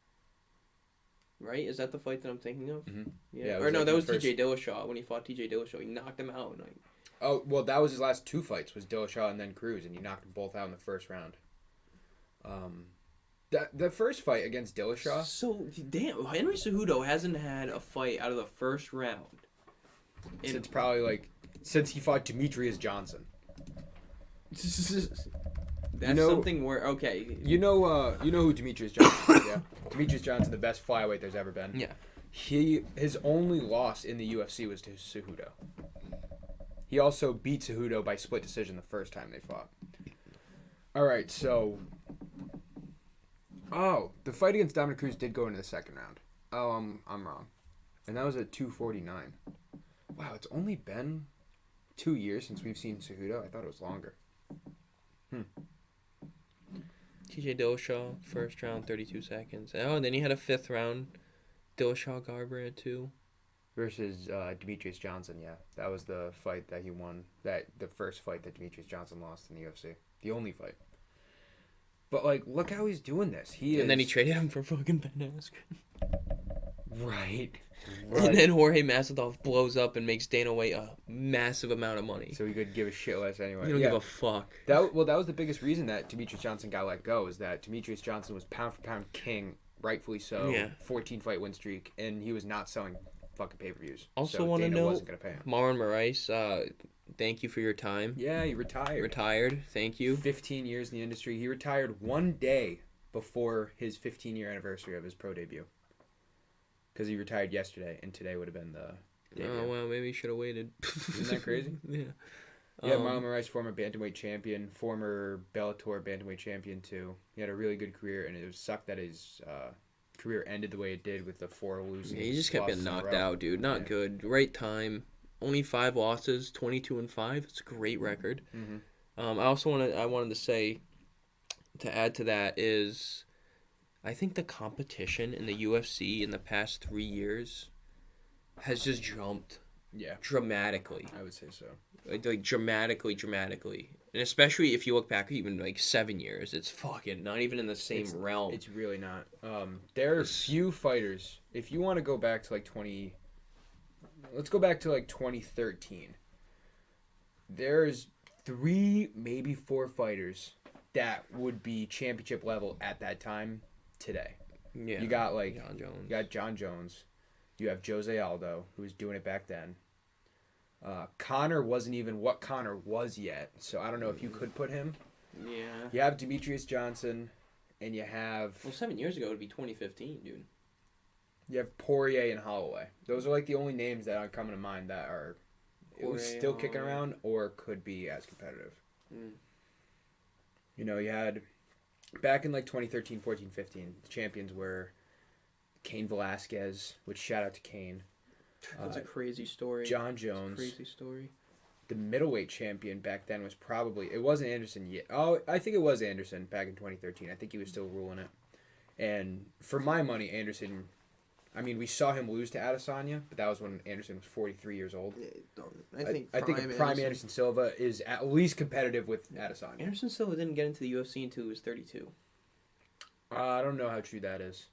Speaker 2: Right? Is that the fight that I'm thinking of?
Speaker 1: Mhm.
Speaker 2: Yeah.
Speaker 1: Yeah, it
Speaker 2: Or
Speaker 1: was
Speaker 2: no,
Speaker 1: like
Speaker 2: that
Speaker 1: the
Speaker 2: was
Speaker 1: first-
Speaker 2: TJ Dillashaw. When he fought TJ Dillashaw, he knocked him out. And
Speaker 1: Oh, well, that was his last 2 fights, was Dillashaw and then Cruz, and he knocked them both out in the first round. The first fight against Dillashaw,
Speaker 2: So, damn, Henry Cejudo hasn't had a fight out of the first round.
Speaker 1: since probably, like, since he fought Demetrius Johnson.
Speaker 2: That's
Speaker 1: know-
Speaker 2: something where, okay.
Speaker 1: You know who Demetrius Johnson is, yeah? Demetrius Johnson, the best flyweight there's ever been.
Speaker 2: Yeah.
Speaker 1: His only loss in the UFC was to Cejudo. He also beat Cejudo by split decision the first time they fought. All right, so the fight against Dominic Cruz did go into the second round. Oh, I'm wrong, and that was at 249. Wow, it's only been 2 years since we've seen Cejudo. I thought it was longer.
Speaker 2: TJ Dillashaw, first round, 32 seconds. Oh, and then he had a 5th round. Dillashaw Garbrandt, too.
Speaker 1: Versus Demetrius Johnson, yeah. That was the fight that he won. The first fight that Demetrius Johnson lost in the UFC. The only fight. But, like, look how he's doing this.
Speaker 2: And then he traded him for fucking Ben Askren.
Speaker 1: Right.
Speaker 2: And then Jorge Masvidal blows up and makes Dana White a massive amount of money.
Speaker 1: So he could give a shit less anyway.
Speaker 2: You don't give a fuck.
Speaker 1: That was the biggest reason that Demetrius Johnson got let go, is that Demetrius Johnson was pound for pound king, rightfully so.
Speaker 2: Yeah.
Speaker 1: 14 fight win streak, and he was not selling fucking pay-per-views.
Speaker 2: Also
Speaker 1: so
Speaker 2: want to
Speaker 1: Dana
Speaker 2: know,
Speaker 1: wasn't gonna pay him.
Speaker 2: Marlon Moraes, thank you for your time.
Speaker 1: Yeah, he retired.
Speaker 2: Retired. Thank you.
Speaker 1: 15 years in the industry. He retired one day before his 15-year anniversary of his pro debut. Because he retired yesterday, and today would have been the debut.
Speaker 2: Oh, well, maybe he should have waited.
Speaker 1: Isn't that crazy?
Speaker 2: Yeah.
Speaker 1: Yeah, Marlon Moraes, former bantamweight champion, former Bellator bantamweight champion too. He had a really good career, and it sucked that his career ended the way it did with the 4 losing.
Speaker 2: Yeah, he just kept getting knocked out, dude. Not good. Right time. Only 5 losses, 22-5. It's a great record.
Speaker 1: Mm-hmm.
Speaker 2: I wanted to say, to add to that is, I think the competition in the UFC in the past 3 years has just jumped.
Speaker 1: Yeah.
Speaker 2: Dramatically.
Speaker 1: I would say so.
Speaker 2: Like dramatically. And especially if you look back even like 7 years, it's fucking not even in the same realm.
Speaker 1: It's really not. There are few fighters. If you want to go back to like let's go back to like 2013. There's 3, maybe 4 fighters that would be championship level at that time today.
Speaker 2: Yeah.
Speaker 1: You got like
Speaker 2: John Jones.
Speaker 1: You got John Jones. You have Jose Aldo, who was doing it back then. Connor wasn't even what Connor was yet, so I don't know if you could put him.
Speaker 2: Yeah.
Speaker 1: You have Demetrius Johnson, and you have...
Speaker 2: Well, 7 years ago it would be 2015, dude.
Speaker 1: You have Poirier and Holloway. Those are like the only names that are coming to mind that are still kicking around or could be as competitive. You know, you had... Back in like 2013, 14, 15, the champions were Cain Velasquez, which shout out to Cain.
Speaker 2: That's a crazy story.
Speaker 1: John Jones.
Speaker 2: Crazy story.
Speaker 1: The middleweight champion back then was probably... It wasn't Anderson yet. Oh, I think it was Anderson back in 2013. I think he was still ruling it. And for my money, Anderson... I mean, we saw him lose to Adesanya, but that was when Anderson was 43 years old.
Speaker 2: I think
Speaker 1: prime Anderson Silva is at least competitive with Adesanya.
Speaker 2: Anderson Silva didn't get into the UFC until he was 32.
Speaker 1: I don't know how true that is.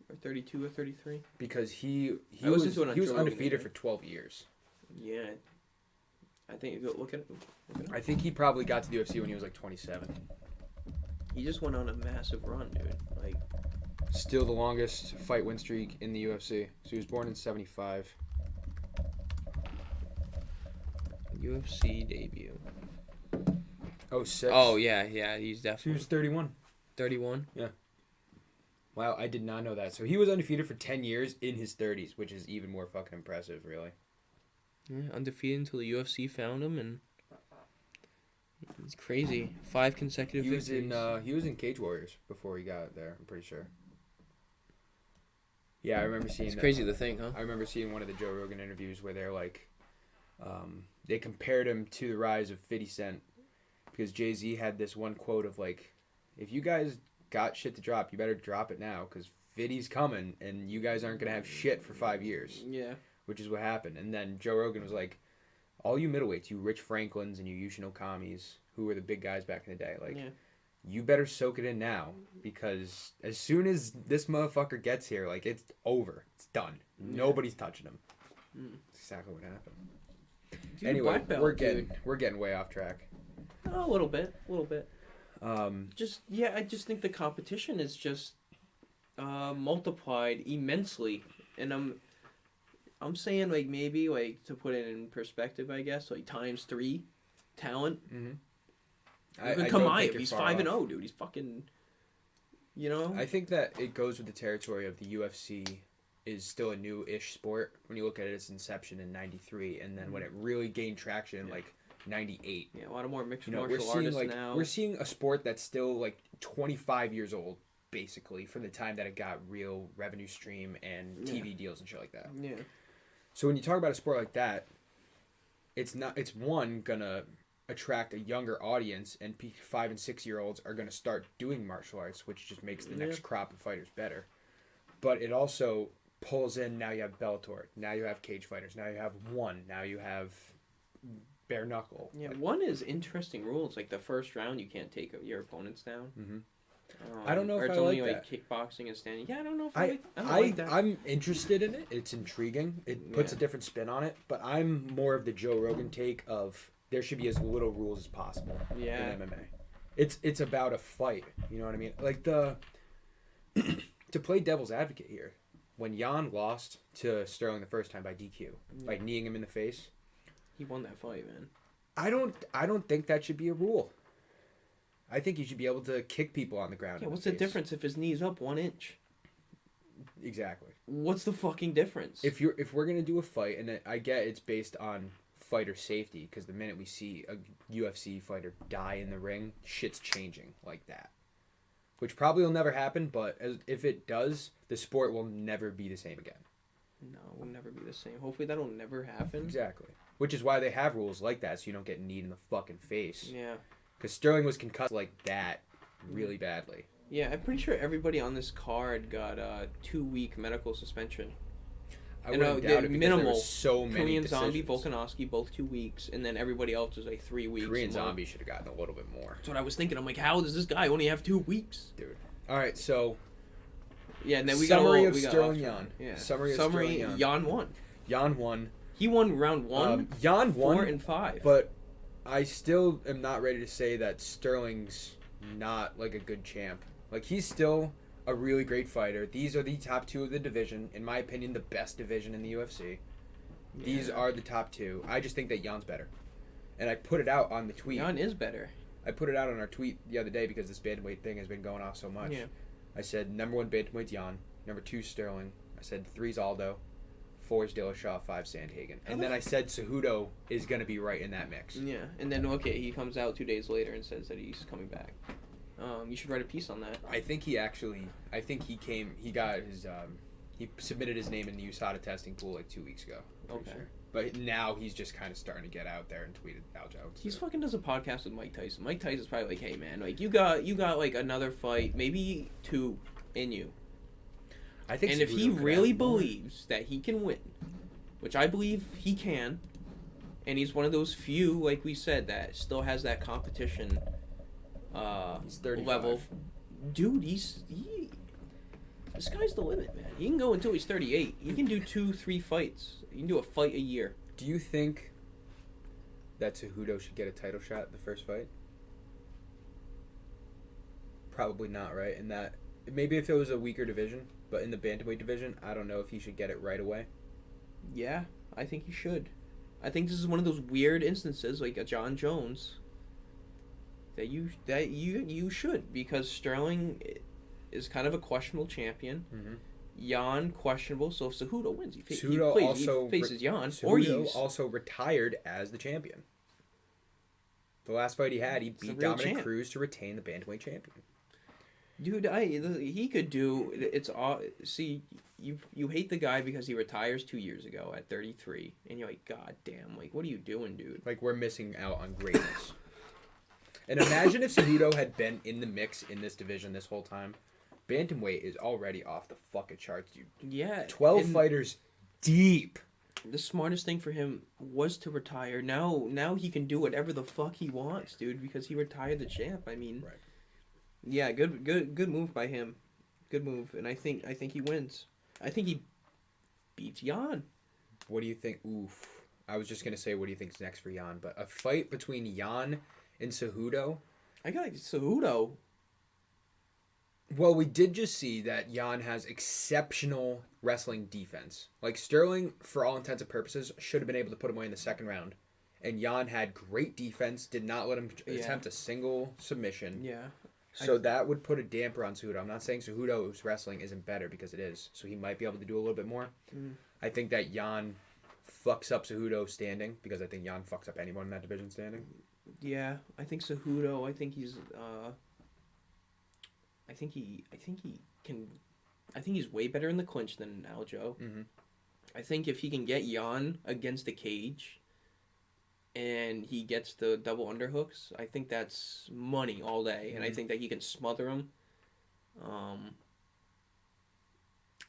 Speaker 2: Or 32 or 33?
Speaker 1: Because he
Speaker 2: was
Speaker 1: was undefeated for 12 years.
Speaker 2: Yeah. I think, look at it.
Speaker 1: I think he probably got to the UFC when he was like 27.
Speaker 2: He just went on a massive run, dude. Like,
Speaker 1: still the longest fight win streak in the UFC. So he was born in 75.
Speaker 2: UFC debut.
Speaker 1: Oh, 6.
Speaker 2: Oh, yeah, he's definitely...
Speaker 1: He was 31.
Speaker 2: 31?
Speaker 1: Yeah. Wow, I did not know that. So he was undefeated for 10 years in his 30s, which is even more fucking impressive, really.
Speaker 2: Yeah, undefeated until the UFC found him, and it's crazy. 5 consecutive victories.
Speaker 1: He was in Cage Warriors before he got there, I'm pretty sure. Yeah, I remember seeing...
Speaker 2: It's crazy to think, huh?
Speaker 1: I remember seeing one of the Joe Rogan interviews where they're like... they compared him to the rise of 50 Cent because Jay-Z had this one quote of like, if you guys got shit to drop, you better drop it now because 50's coming and you guys aren't going to have shit for 5 years.
Speaker 2: Yeah.
Speaker 1: Which is what happened. And then Joe Rogan was like, all you middleweights, you Rich Franklins and you Yushin Okamis, who were the big guys back in the day, like, you better soak it in now because as soon as this motherfucker gets here, like, it's over. It's done. Nobody's touching him. That's exactly what happened.
Speaker 2: Dude,
Speaker 1: anyway,
Speaker 2: belt,
Speaker 1: we're getting way off track.
Speaker 2: A little bit. I just think the competition is just multiplied immensely, and I'm saying like maybe like to put it in perspective, I guess like times 3 talent. Even Chimaev, he's 5-0, dude. He's fucking, you know.
Speaker 1: I think that it goes with the territory of the UFC is still a new-ish sport when you look at its inception in '93, and then when it really gained traction in like '98.
Speaker 2: Yeah, a lot of more mixed martial artists now.
Speaker 1: We're seeing a sport that's still like 25 years old, basically, from the time that it got real revenue stream and TV deals and shit like that.
Speaker 2: Yeah.
Speaker 1: So when you talk about a sport like that, it's gonna attract a younger audience, and 5 and 6 year olds are gonna start doing martial arts, which just makes the next crop of fighters better. But it also pulls in, now you have Bellator, now you have cage fighters, now you have one, now you have bare knuckle.
Speaker 2: Yeah, one is interesting rules. Like the first round, you can't take your opponents down.
Speaker 1: I don't know
Speaker 2: or
Speaker 1: if
Speaker 2: it's
Speaker 1: I
Speaker 2: only
Speaker 1: like
Speaker 2: kickboxing and standing. Yeah, I don't know if I don't like that.
Speaker 1: I'm interested in it. It's intriguing. It puts a
Speaker 2: Yeah.
Speaker 1: different spin on it. But I'm more of the Joe Rogan take of there should be as little rules as possible
Speaker 2: Yeah.
Speaker 1: in MMA. It's about a fight. You know what I mean? Like to play devil's advocate here, when Jan lost to Sterling the first time by DQ, by kneeing him in the face,
Speaker 2: He won that fight, man.
Speaker 1: I don't think that should be a rule. I think you should be able to kick people on the ground.
Speaker 2: Yeah, what's the difference if his knee's up 1 inch?
Speaker 1: Exactly.
Speaker 2: What's the fucking difference?
Speaker 1: If we're gonna do a fight, and I get it's based on fighter safety, because the minute we see a UFC fighter die in the ring, shit's changing like that. Which probably will never happen, but if it does, the sport will never be the same again.
Speaker 2: No, it will never be the same. Hopefully that'll never happen.
Speaker 1: Exactly. Which is why they have rules like that, so you don't get kneed in the fucking face.
Speaker 2: Yeah.
Speaker 1: Because Sterling was concussed like that really badly.
Speaker 2: Yeah, I'm pretty sure everybody on this card got a 2-week medical suspension.
Speaker 1: I wouldn't doubt it because
Speaker 2: minimal.
Speaker 1: there were so many
Speaker 2: Korean
Speaker 1: decisions.
Speaker 2: Zombie, Volkanovski, both 2 weeks, and then everybody else was like 3 weeks.
Speaker 1: Korean Zombie should have gotten a little bit more.
Speaker 2: That's what I was thinking. I'm like, how does this guy only have 2 weeks?
Speaker 1: Dude. All right, so
Speaker 2: Yeah, and then we
Speaker 1: summary
Speaker 2: got
Speaker 1: of
Speaker 2: we got
Speaker 1: Sterling
Speaker 2: off
Speaker 1: Jan.
Speaker 2: track. Yeah.
Speaker 1: Summary of Sterling Jan.
Speaker 2: Jan won.
Speaker 1: Jan won.
Speaker 2: He won round 1,
Speaker 1: Jan
Speaker 2: 4,
Speaker 1: won,
Speaker 2: and 5.
Speaker 1: but I still am not ready to say that Sterling's not like a good champ. Like he's still a really great fighter. These are the top 2 of the division, in my opinion, the best division in the UFC. These are the top 2. I just think that Jan's better, and I put it out on the tweet.
Speaker 2: Jan is better.
Speaker 1: I put it out on our tweet the other day because this bantamweight thing has been going off so much.
Speaker 2: Yeah.
Speaker 1: I said number 1 bantamweight's Jan, number 2 Sterling. I said 3's Aldo, 4's Dillashaw, 5 Sandhagen, and then I said Cejudo is gonna be right in that mix.
Speaker 2: Yeah, and then he comes out 2 days later and says that he's coming back. You should write a piece on that.
Speaker 1: I think he got his he submitted his name in the USADA testing pool like 2 weeks ago.
Speaker 2: Okay.
Speaker 1: Sure. But now he's just kind of starting to get out there and tweeted Al Jones.
Speaker 2: He's fucking does a podcast with Mike Tyson. Mike Tyson's probably like, hey man, like you got like another fight, maybe 2 in you.
Speaker 1: I think,
Speaker 2: and if he
Speaker 1: Cejudo could
Speaker 2: really
Speaker 1: have more.
Speaker 2: believes that he can win, which I believe he can, and he's one of those few, like we said, that still has that competition
Speaker 1: He's 35.
Speaker 2: level. Dude, this guy's the limit, man. He can go until he's 38. He can do 2-3 fights. He can do a fight a year.
Speaker 1: Do you think that Cejudo should get a title shot at the first fight? Probably not, right? In that, maybe if it was a weaker division, but in the bantamweight division, I don't know if he should get it right away.
Speaker 2: Yeah, I think he should. I think this is one of those weird instances, like a John Jones, that you should, because Sterling is kind of a questionable champion.
Speaker 1: Mm-hmm.
Speaker 2: Jan questionable, so if Cejudo wins, he faces Jan, or
Speaker 1: Cejudo also retired as the champion. The last fight he had, he beat Dominic Cruz to retain the bantamweight champion.
Speaker 2: Dude, he could do it's all. See, you hate the guy because he retires 2 years ago at 33, and you're like, God damn, like what are you doing, dude?
Speaker 1: Like we're missing out on greatness. And imagine if Cejudo had been in the mix in this division this whole time. Bantamweight is already off the fucking charts, dude.
Speaker 2: Yeah,
Speaker 1: 12 fighters deep.
Speaker 2: The smartest thing for him was to retire. Now he can do whatever the fuck he wants, dude, because he retired the champ. I mean,
Speaker 1: right.
Speaker 2: Yeah, good move by him. Good move, and I think he wins. I think he beats Jan.
Speaker 1: What do you think? Oof. I was just gonna say, what do you think's next for Jan? But a fight between Jan and Cejudo.
Speaker 2: I got Cejudo.
Speaker 1: Well, we did just see that Jan has exceptional wrestling defense. Like Sterling, for all intents and purposes, should have been able to put him away in the second round. And Jan had great defense, did not let him attempt a single submission.
Speaker 2: Yeah.
Speaker 1: So that would put a damper on Cejudo. I'm not saying Cejudo's wrestling isn't better, because it is. So he might be able to do a little bit more.
Speaker 2: Mm.
Speaker 1: I think that Jan fucks up Cejudo standing, because I think Jan fucks up anyone in that division standing.
Speaker 2: Yeah, I think Cejudo. I think he's. I think he's way better in the clinch than Aljo.
Speaker 1: Mm-hmm.
Speaker 2: I think if he can get Jan against the cage, and he gets the double underhooks, I think that's money all day. And I think that he can smother him.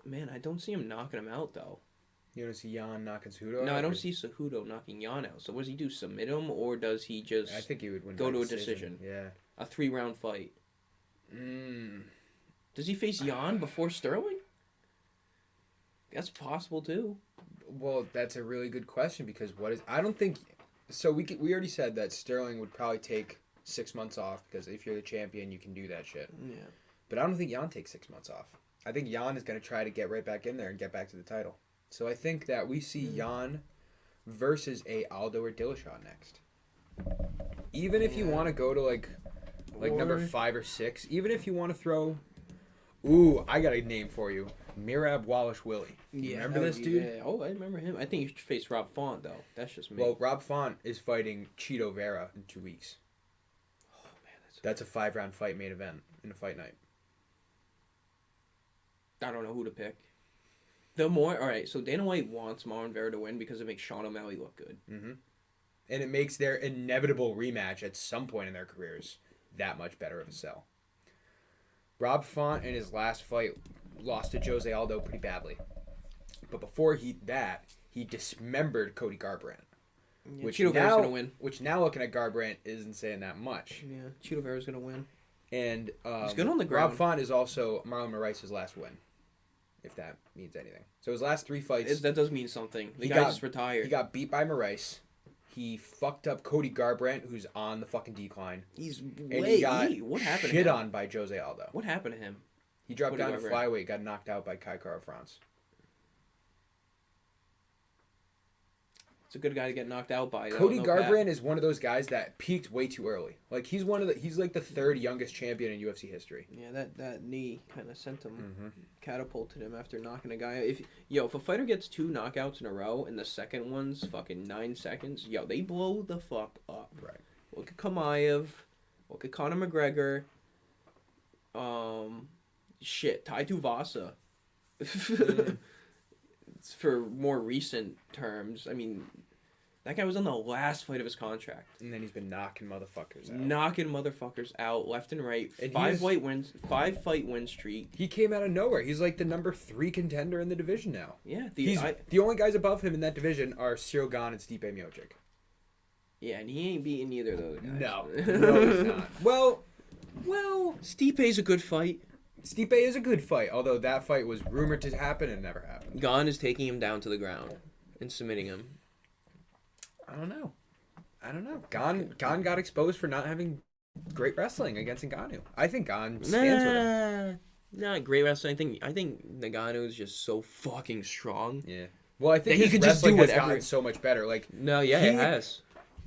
Speaker 2: Man, I don't see him knocking him out, though.
Speaker 1: You don't see Jan knocking Cejudo out?
Speaker 2: No, I don't see Cejudo knocking Jan out. So what does he do, submit him, or does he just
Speaker 1: I think he would win
Speaker 2: go
Speaker 1: by
Speaker 2: to a decision?
Speaker 1: Yeah.
Speaker 2: A 3-round fight? Does he face Jan before Sterling? That's possible too.
Speaker 1: Well, that's a really good question because I don't think so. We already said that Sterling would probably take 6 months off because if you're the champion, you can do that shit.
Speaker 2: Yeah.
Speaker 1: But I don't think Jan takes 6 months off. I think Jan is going to try to get right back in there and get back to the title. So I think that we see Jan versus a Aldo or Dillashaw next. Even if you want to go to like number 5 or 6, even if you want to throw, I got a name for you, Mirab Wallace Willie. Remember this dude?
Speaker 2: Yeah. Oh, I remember him. I think you should face Rob Font though. That's just me.
Speaker 1: Well, Rob Font is fighting Cheeto Vera in 2 weeks.
Speaker 2: Oh man,
Speaker 1: that's a 5-round fight main event in a fight night.
Speaker 2: I don't know who to pick. Alright, so Dana White wants Marlon Vera to win because it makes Sean O'Malley look good.
Speaker 1: Mm-hmm. And it makes their inevitable rematch at some point in their careers that much better of a sell. Rob Font in his last fight lost to Jose Aldo pretty badly. But before he dismembered Cody Garbrandt.
Speaker 2: Yeah, Cheeto Vera's going to win.
Speaker 1: Which now looking at Garbrandt isn't saying that much.
Speaker 2: Yeah, Cheeto Vera's going to win.
Speaker 1: And
Speaker 2: he's good on the ground.
Speaker 1: Rob Font is also Marlon Moraes' last win. If that means anything. So his last 3 fights...
Speaker 2: That does mean something. The guy just retired.
Speaker 1: He got beat by Moraes. He fucked up Cody Garbrandt, who's on the fucking decline. What happened to him? Shit on by Jose Aldo.
Speaker 2: What happened to him?
Speaker 1: He dropped down to flyweight, got knocked out by Kai Kara France.
Speaker 2: It's a good guy to get knocked out by.
Speaker 1: Cody Garbrandt is one of those guys that peaked way too early. Like he's like the 3rd youngest champion in UFC history.
Speaker 2: Yeah, that knee kind of sent him, catapulted him after knocking a guy out. If a fighter gets 2 knockouts in a row and the second one's fucking 9 seconds, they blow the fuck up.
Speaker 1: Right.
Speaker 2: Look at Chimaev. Look at Conor McGregor. Tai Tuivasa. For more recent terms, I mean, that guy was on the last fight of his contract.
Speaker 1: And then he's been knocking motherfuckers
Speaker 2: out left and right. And 5-fight win streak.
Speaker 1: He came out of nowhere. He's like the number 3 contender in the division now.
Speaker 2: Yeah.
Speaker 1: The only guys above him in that division are Cyril Gane and Stipe Miocic.
Speaker 2: Yeah, and he ain't beating either of those guys.
Speaker 1: No, he's not. Well,
Speaker 2: Stipe's a good fight.
Speaker 1: Stipe is a good fight, although that fight was rumored to happen and never happened.
Speaker 2: Gane is taking him down to the ground and submitting him.
Speaker 1: I don't know. Gane got exposed for not having great wrestling against Ngannou. I think Gane stands with him.
Speaker 2: Not great wrestling. I think Ngannou is just so fucking strong.
Speaker 1: Yeah. Well, I think
Speaker 2: he could just do
Speaker 1: has
Speaker 2: whatever.
Speaker 1: gotten so much better. Like
Speaker 2: it has.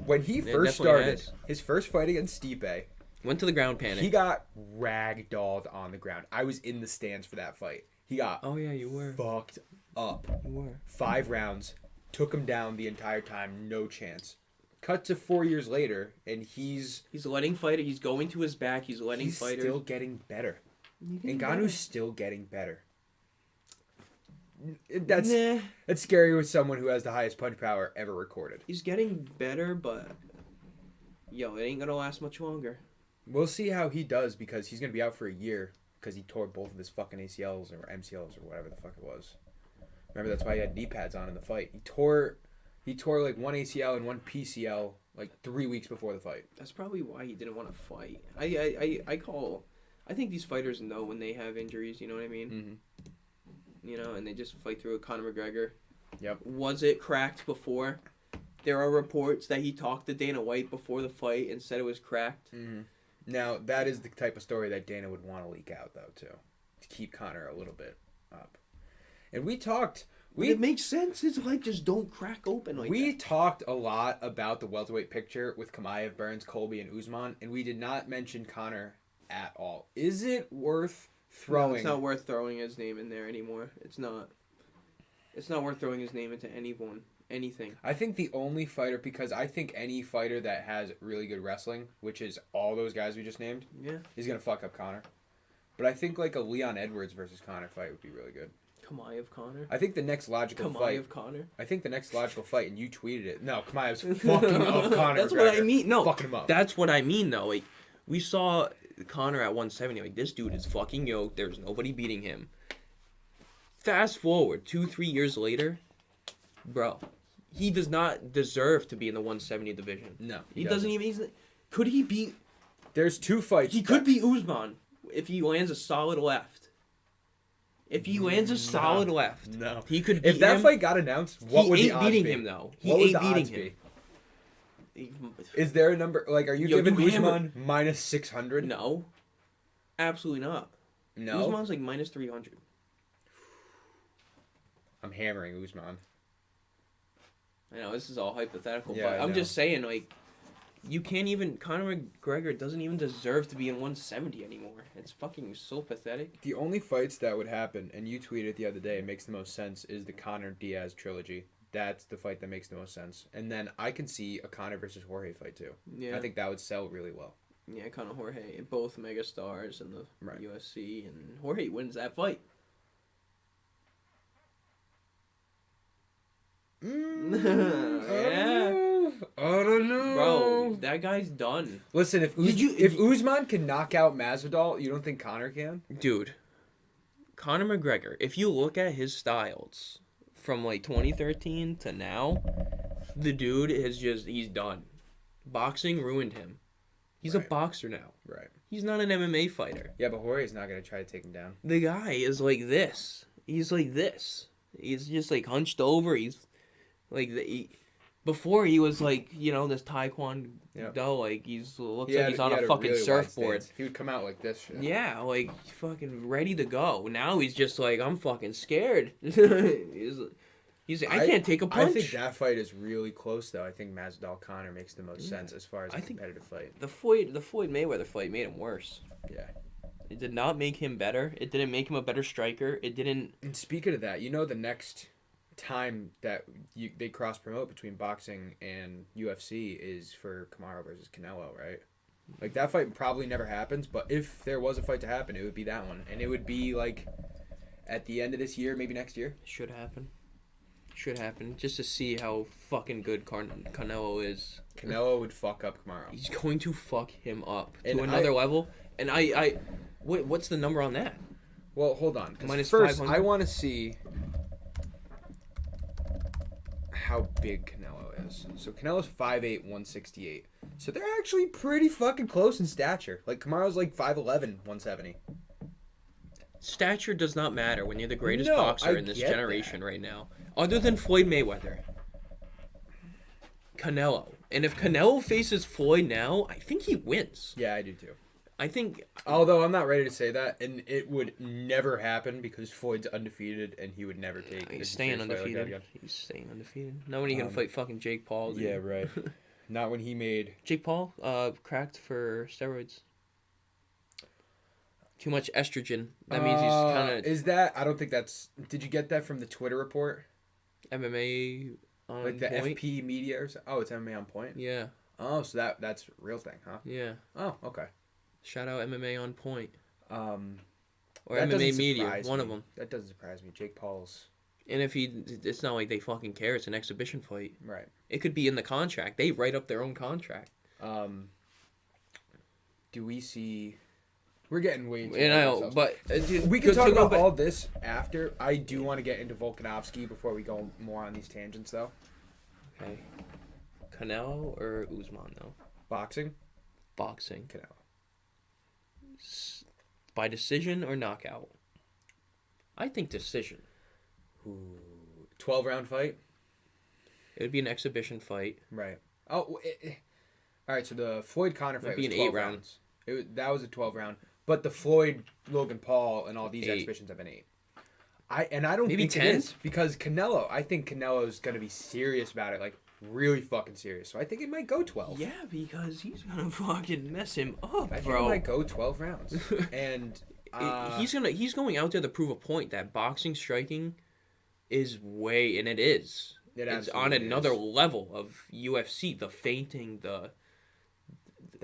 Speaker 1: When he first started his first fight against Stipe,
Speaker 2: went to the ground panic.
Speaker 1: He got ragdolled on the ground. I was in the stands for that fight. He got
Speaker 2: you were
Speaker 1: fucked up.
Speaker 2: You were
Speaker 1: 5 rounds, took him down the entire time, no chance. Cut to 4 years later, and he's
Speaker 2: letting fighter. He's going to his back. He's letting fighters.
Speaker 1: He's still getting better. Ngannou's still getting better. That's scary with someone who has the highest punch power ever recorded.
Speaker 2: He's getting better, but it ain't gonna last much longer.
Speaker 1: We'll see how he does because he's gonna be out for a year because he tore both of his fucking ACLs or MCLs or whatever the fuck it was. Remember that's why he had knee pads on in the fight. He tore like 1 ACL and 1 PCL like 3 weeks before the fight.
Speaker 2: That's probably why he didn't want to fight. I think these fighters know when they have injuries. You know what I mean?
Speaker 1: Mm-hmm.
Speaker 2: And they just fight through it. Conor McGregor.
Speaker 1: Yep.
Speaker 2: Was it cracked before? There are reports that he talked to Dana White before the fight and said it was cracked.
Speaker 1: Mm-hmm. Now, that is the type of story that Dana would want to leak out, though, too. To keep Conor a little bit up. And we talked...
Speaker 2: It makes sense. His leg just don't crack open like that.
Speaker 1: We talked a lot about the welterweight picture with Chimaev, Burns, Colby, and Usman, and we did not mention Conor at all. Is it worth throwing... No,
Speaker 2: it's not worth throwing his name in there anymore. It's not. It's not worth throwing his name into anything.
Speaker 1: I think the only fighter, because I think any fighter that has really good wrestling, which is all those guys we just named, is going to fuck up Conor. But I think like a Leon Edwards versus Conor fight would be really good.
Speaker 2: Chimaev Conor?
Speaker 1: I think the next logical fight...
Speaker 2: Conor?
Speaker 1: I think the next logical fight, and you tweeted it. No, Chimaev's fucking up Conor.
Speaker 2: That's what I mean. No,
Speaker 1: fucking him up.
Speaker 2: That's what I mean, though. Like, we saw Conor at 170. Like, this dude is fucking yoked. There's nobody beating him. Fast forward 2-3 years later, bro, he does not deserve to be in the 170 division.
Speaker 1: No,
Speaker 2: he doesn't even. Could he beat?
Speaker 1: There's 2 fights.
Speaker 2: He could beat Usman if he lands a solid left. If he lands a solid left,
Speaker 1: No.
Speaker 2: he could beat
Speaker 1: If that
Speaker 2: him.
Speaker 1: fight got announced, what would
Speaker 2: He
Speaker 1: the
Speaker 2: ain't
Speaker 1: odds
Speaker 2: beating
Speaker 1: be?
Speaker 2: him though. He
Speaker 1: What would
Speaker 2: ain't
Speaker 1: the
Speaker 2: beating
Speaker 1: odds
Speaker 2: him.
Speaker 1: be? Is there a number? Like, are you
Speaker 2: Yo,
Speaker 1: giving
Speaker 2: you hammer-
Speaker 1: Usman minus 600?
Speaker 2: No, absolutely not.
Speaker 1: No.
Speaker 2: Usman's like minus 300.
Speaker 1: I'm hammering Usman.
Speaker 2: I know this is all hypothetical,
Speaker 1: Yeah,
Speaker 2: but
Speaker 1: I
Speaker 2: I'm
Speaker 1: know.
Speaker 2: just saying, like, you can't even. Conor McGregor doesn't even deserve to be in 170 anymore. It's fucking so pathetic.
Speaker 1: The only fights that would happen, and you tweeted it the other day, it makes the most sense, is the Conor Diaz trilogy. That's the fight that makes the most sense. And then I can see a Conor versus Jorge fight too.
Speaker 2: Yeah,
Speaker 1: I think that would sell really well.
Speaker 2: yeah, Conor Jorge, both mega stars in the
Speaker 1: Right.
Speaker 2: UFC, and Jorge wins that fight. Yeah.
Speaker 1: I don't know.
Speaker 2: Bro, that guy's done.
Speaker 1: Listen, if if Usman can knock out Masvidal, you don't think Conor can?
Speaker 2: Dude, Conor McGregor, if you look at his styles from like 2013 to now, the dude is just, he's done. Boxing ruined him. He's a
Speaker 1: Right.
Speaker 2: boxer now.
Speaker 1: Right.
Speaker 2: He's not an MMA fighter.
Speaker 1: Yeah, but Jorge's not gonna try to take him down.
Speaker 2: The guy is like this. He's like this. He's just like hunched over. He's like before he was like, you know, this taekwondo, like looks like he's on a fucking surfboard.
Speaker 1: He would come out like this shit.
Speaker 2: Yeah, like fucking ready to go. Now he's just like, I'm fucking scared. he's like, I can't take a punch.
Speaker 1: I think that fight is really close though. I think Masvidal Conor makes the most sense as far as a competitive fight.
Speaker 2: The Floyd Mayweather fight made him worse.
Speaker 1: Yeah.
Speaker 2: It did not make him better. It didn't make him a better striker. It didn't.
Speaker 1: And speaking of that, you know the next time that they cross promote between boxing and UFC is for Kamaru versus Canelo, right? Like that fight probably never happens, but if there was a fight to happen, it would be that one, and it would be like at the end of this year, maybe next year.
Speaker 2: Should happen. Should happen just to see how fucking good Canelo is.
Speaker 1: Canelo would fuck up Kamaru.
Speaker 2: He's going to fuck him up
Speaker 1: And
Speaker 2: to another level. And what's the number on that?
Speaker 1: Well, hold on.
Speaker 2: Minus
Speaker 1: First,
Speaker 2: 500?
Speaker 1: I want to see how big Canelo is. So Canelo's 5'8", 168. So they're actually pretty fucking close in stature. Like Kamaru's like 5'11", 170.
Speaker 2: Stature does not matter when you're the greatest
Speaker 1: No,
Speaker 2: boxer
Speaker 1: I
Speaker 2: in this
Speaker 1: get
Speaker 2: generation right now. Other than Floyd Mayweather. Canelo. And if Canelo faces Floyd now, I think he wins.
Speaker 1: Yeah, I do too.
Speaker 2: I think...
Speaker 1: Although I'm not ready to say that, and it would never happen because Floyd's undefeated and he would never take.
Speaker 2: He's staying undefeated. He's staying undefeated. Nobody can fight fucking Jake Paul. Dude.
Speaker 1: Yeah, right. Not when he made...
Speaker 2: Jake Paul, cracked for steroids. Too much estrogen. That means he's kind of...
Speaker 1: Is that... I don't think that's... Did you get that from the Twitter report?
Speaker 2: MMA on
Speaker 1: like the
Speaker 2: point?
Speaker 1: FP media or something? Oh, it's MMA on point?
Speaker 2: Yeah.
Speaker 1: Oh, so that's a real thing, huh?
Speaker 2: Yeah.
Speaker 1: Oh, okay.
Speaker 2: Shout out MMA on point. Or
Speaker 1: That doesn't
Speaker 2: MMA media,
Speaker 1: surprise
Speaker 2: one
Speaker 1: me.
Speaker 2: of them.
Speaker 1: That doesn't surprise me. Jake Paul's...
Speaker 2: And if it's not like they fucking care. It's an exhibition fight.
Speaker 1: Right.
Speaker 2: It could be in the contract. They write up their own contract.
Speaker 1: Do we see... We're getting way too...
Speaker 2: And I know, but...
Speaker 1: we can talk about all this after. I do want to get into Volkanovski before we go more on these tangents, though.
Speaker 2: Okay. Canelo or Usman, though?
Speaker 1: Boxing?
Speaker 2: Boxing.
Speaker 1: Canelo.
Speaker 2: By decision or knockout? I think decision.
Speaker 1: Ooh. 12-round fight?
Speaker 2: It would be an exhibition fight.
Speaker 1: Right. Oh, all right, so the Floyd-Conor fight was 12 rounds. That was a 12-round. But the Floyd-Logan Paul and all these exhibitions have been 8. I don't
Speaker 2: Maybe
Speaker 1: think
Speaker 2: 10?
Speaker 1: it is because I think Canelo's going to be serious about it, like really fucking serious. So I think it might go 12.
Speaker 2: Yeah, because he's going to fucking mess him up,
Speaker 1: I think
Speaker 2: bro.
Speaker 1: it might go 12 rounds. And
Speaker 2: he's going out there to prove a point that boxing striking is way, and it is. It's on another level of UFC. The feinting, the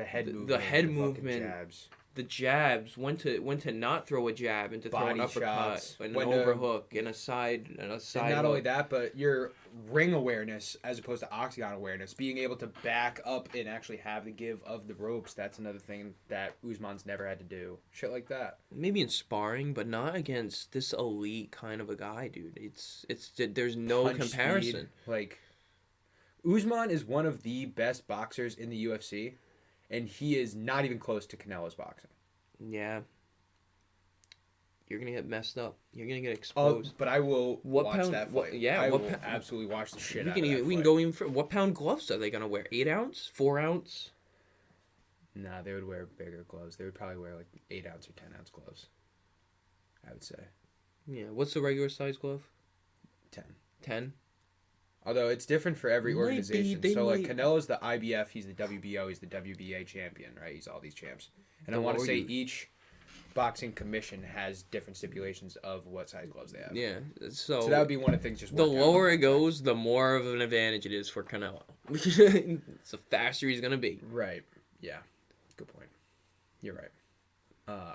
Speaker 1: head movement,
Speaker 2: the head movement,
Speaker 1: jabs.
Speaker 2: The jabs, when to not throw a jab and to throw an uppercut, and an overhook, and a side.
Speaker 1: And not only that, but your ring awareness as opposed to octagon awareness, being able to back up and actually have the give of the ropes. That's another thing that Usman's never had to do. Shit like that.
Speaker 2: Maybe in sparring, but not against this elite kind of a guy, dude. It's there's no
Speaker 1: Punch
Speaker 2: comparison.
Speaker 1: Speed. Like Usman is one of the best boxers in the UFC. And he is not even close to Canelo's boxing.
Speaker 2: Yeah. you're gonna get messed up. You're gonna get
Speaker 1: Oh,
Speaker 2: exposed.
Speaker 1: but I will
Speaker 2: What
Speaker 1: watch
Speaker 2: pound-
Speaker 1: that
Speaker 2: what-
Speaker 1: fight.
Speaker 2: yeah,
Speaker 1: I
Speaker 2: what
Speaker 1: will
Speaker 2: pa-
Speaker 1: absolutely watch the shit
Speaker 2: we
Speaker 1: out
Speaker 2: can
Speaker 1: of
Speaker 2: even
Speaker 1: that
Speaker 2: we can
Speaker 1: fight.
Speaker 2: go even for what pound gloves are they gonna wear? 8 ounce, 4 ounce?
Speaker 1: Nah, they would wear bigger gloves. They would probably wear like 8 ounce or 10 ounce gloves. I would say
Speaker 2: Yeah. What's the regular size glove?
Speaker 1: 10.
Speaker 2: 10.
Speaker 1: Although it's different for every
Speaker 2: Might be-
Speaker 1: organization.
Speaker 2: they
Speaker 1: So like
Speaker 2: might-
Speaker 1: Canelo's the IBF, he's the WBO, he's the WBA champion, right? He's all these champs. And I
Speaker 2: The
Speaker 1: want to
Speaker 2: lower
Speaker 1: say
Speaker 2: you-
Speaker 1: each boxing commission has different stipulations of what size gloves they have.
Speaker 2: Yeah. So,
Speaker 1: So that would be one of the things. Just
Speaker 2: the
Speaker 1: work out.
Speaker 2: lower it goes, the more of an advantage it is for Canelo. It's the faster he's gonna be.
Speaker 1: Right. Yeah. Good point. You're right.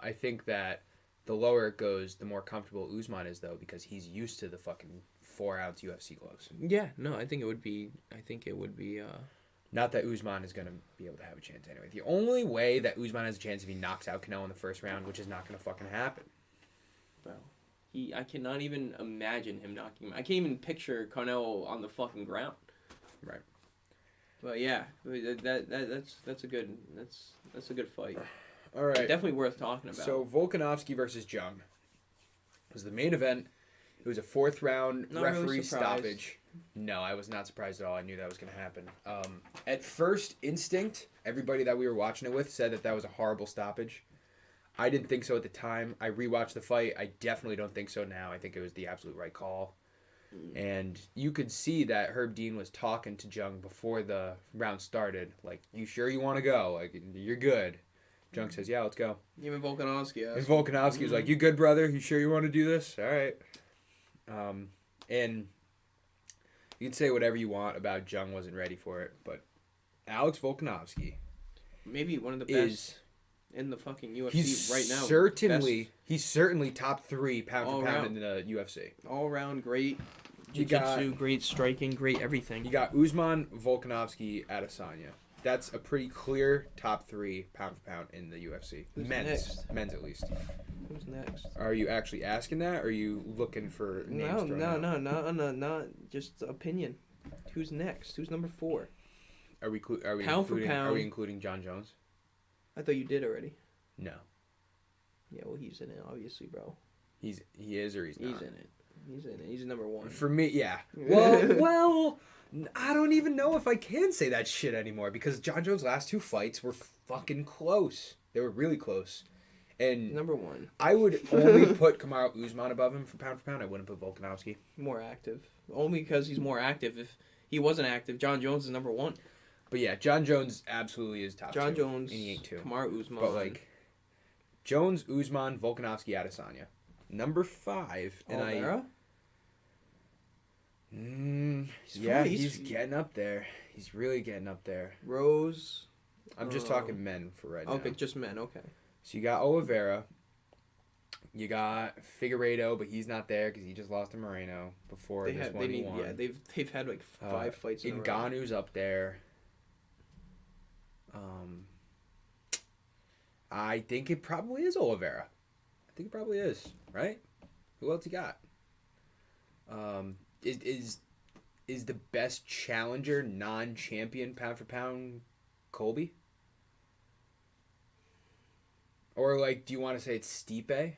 Speaker 1: I think that the lower it goes, the more comfortable Usman is, though, because he's used to the fucking 4 ounce UFC gloves.
Speaker 2: Yeah. No, I think it would be.
Speaker 1: Not that Usman is going to be able to have a chance anyway. The only way that Usman has a chance if he knocks out Canelo in the first round, which is not going to fucking happen.
Speaker 2: Bro, I cannot even imagine him knocking him. I can't even picture Canelo on the fucking ground.
Speaker 1: Right.
Speaker 2: But yeah, that's a good fight.
Speaker 1: All right.
Speaker 2: Definitely worth talking about.
Speaker 1: So Volkanovski versus Jung was the main event. It was a 4th round
Speaker 2: Not
Speaker 1: referee
Speaker 2: really surprised.
Speaker 1: stoppage. No, I was not surprised at all. I knew that was going to happen. At first instinct, everybody that we were watching it with said that that was a horrible stoppage. I didn't think so at the time. I rewatched the fight. I definitely don't think so now. I think it was the absolute right call. And you could see that Herb Dean was talking to Jung before the round started. Like, you sure you want to go? Like, you're good. Jung says, yeah, let's go.
Speaker 2: Even Volkanovski.
Speaker 1: And Volkanovski was like, you good, brother? You sure you want to do this? All right. And you can say whatever you want about Jung wasn't ready for it, but Alex Volkanovski
Speaker 2: Maybe one of the
Speaker 1: is
Speaker 2: best in the fucking UFC right now.
Speaker 1: He's certainly top 3 pound
Speaker 2: All
Speaker 1: for pound
Speaker 2: around.
Speaker 1: in the UFC.
Speaker 2: All around great
Speaker 1: You got-
Speaker 2: jiu-jitsu, great striking, great everything.
Speaker 1: You got Usman, Volkanovski, Adesanya. That's a pretty clear top 3 pound for pound in the UFC.
Speaker 2: Who's
Speaker 1: Men's
Speaker 2: next?
Speaker 1: at least.
Speaker 2: Who's next?
Speaker 1: Are you actually asking that, or are you looking for names?
Speaker 2: Not just opinion. Who's next? Who's number 4?
Speaker 1: Are we
Speaker 2: Pound for
Speaker 1: including,
Speaker 2: pound.
Speaker 1: Are we including John Jones?
Speaker 2: I thought you did already.
Speaker 1: No.
Speaker 2: Yeah, well, he's in it, obviously, bro.
Speaker 1: He is or he's not.
Speaker 2: He's in it. He's in it. He's number 1.
Speaker 1: For me, yeah. Well, I don't even know if I can say that shit anymore because John Jones' last 2 fights were fucking close. They were really close. And
Speaker 2: Number 1.
Speaker 1: I would only put Kamaru Usman above him for pound. I wouldn't put Volkanovski.
Speaker 2: More active. Only because he's more active. If he wasn't active, John Jones is number 1.
Speaker 1: But yeah, John Jones absolutely is top 2.
Speaker 2: John Jones,
Speaker 1: And he ain't 2.
Speaker 2: Kamaru Usman.
Speaker 1: But like, Jones, Usman, Volkanovski, Adesanya. Number 5. And
Speaker 2: Oliveira?
Speaker 1: he's getting up there. He's really getting up there.
Speaker 2: Rose.
Speaker 1: I'm just talking men for right now.
Speaker 2: Okay, just men. Okay.
Speaker 1: So you got Oliveira. You got Figueiredo, but he's not there because he just lost to Moreno before this one he won.
Speaker 2: They've had like 5 fights in a row.
Speaker 1: Ngannou's up there. I think it probably is Oliveira. I think it probably is, right? Who else you got? Is the best challenger non-champion pound for pound Colby? Or like, do you want to say it's Stipe?
Speaker 2: That's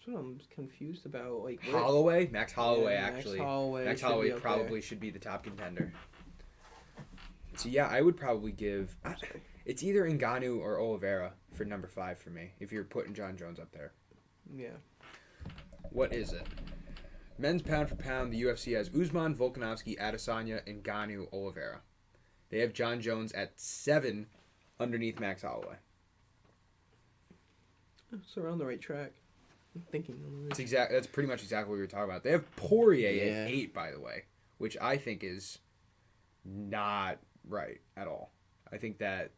Speaker 2: what I'm confused about. Like
Speaker 1: Holloway? Max Holloway,
Speaker 2: Yeah,
Speaker 1: actually.
Speaker 2: Max
Speaker 1: Holloway
Speaker 2: should be up
Speaker 1: probably
Speaker 2: there.
Speaker 1: should be the top contender. So yeah, I would probably give... It's either Ngannou or Oliveira for number 5 for me, if you're putting John Jones up there.
Speaker 2: Yeah.
Speaker 1: What is it? Men's pound for pound, the UFC has Usman, Volkanovski, Adesanya, Ngannou, Oliveira. They have John Jones at 7 underneath Max Holloway.
Speaker 2: It's around the right track. I'm thinking.
Speaker 1: That's pretty much exactly what we were talking about. They have Poirier
Speaker 2: Yeah.
Speaker 1: at 8, by the way, which I think is not right at all. I think that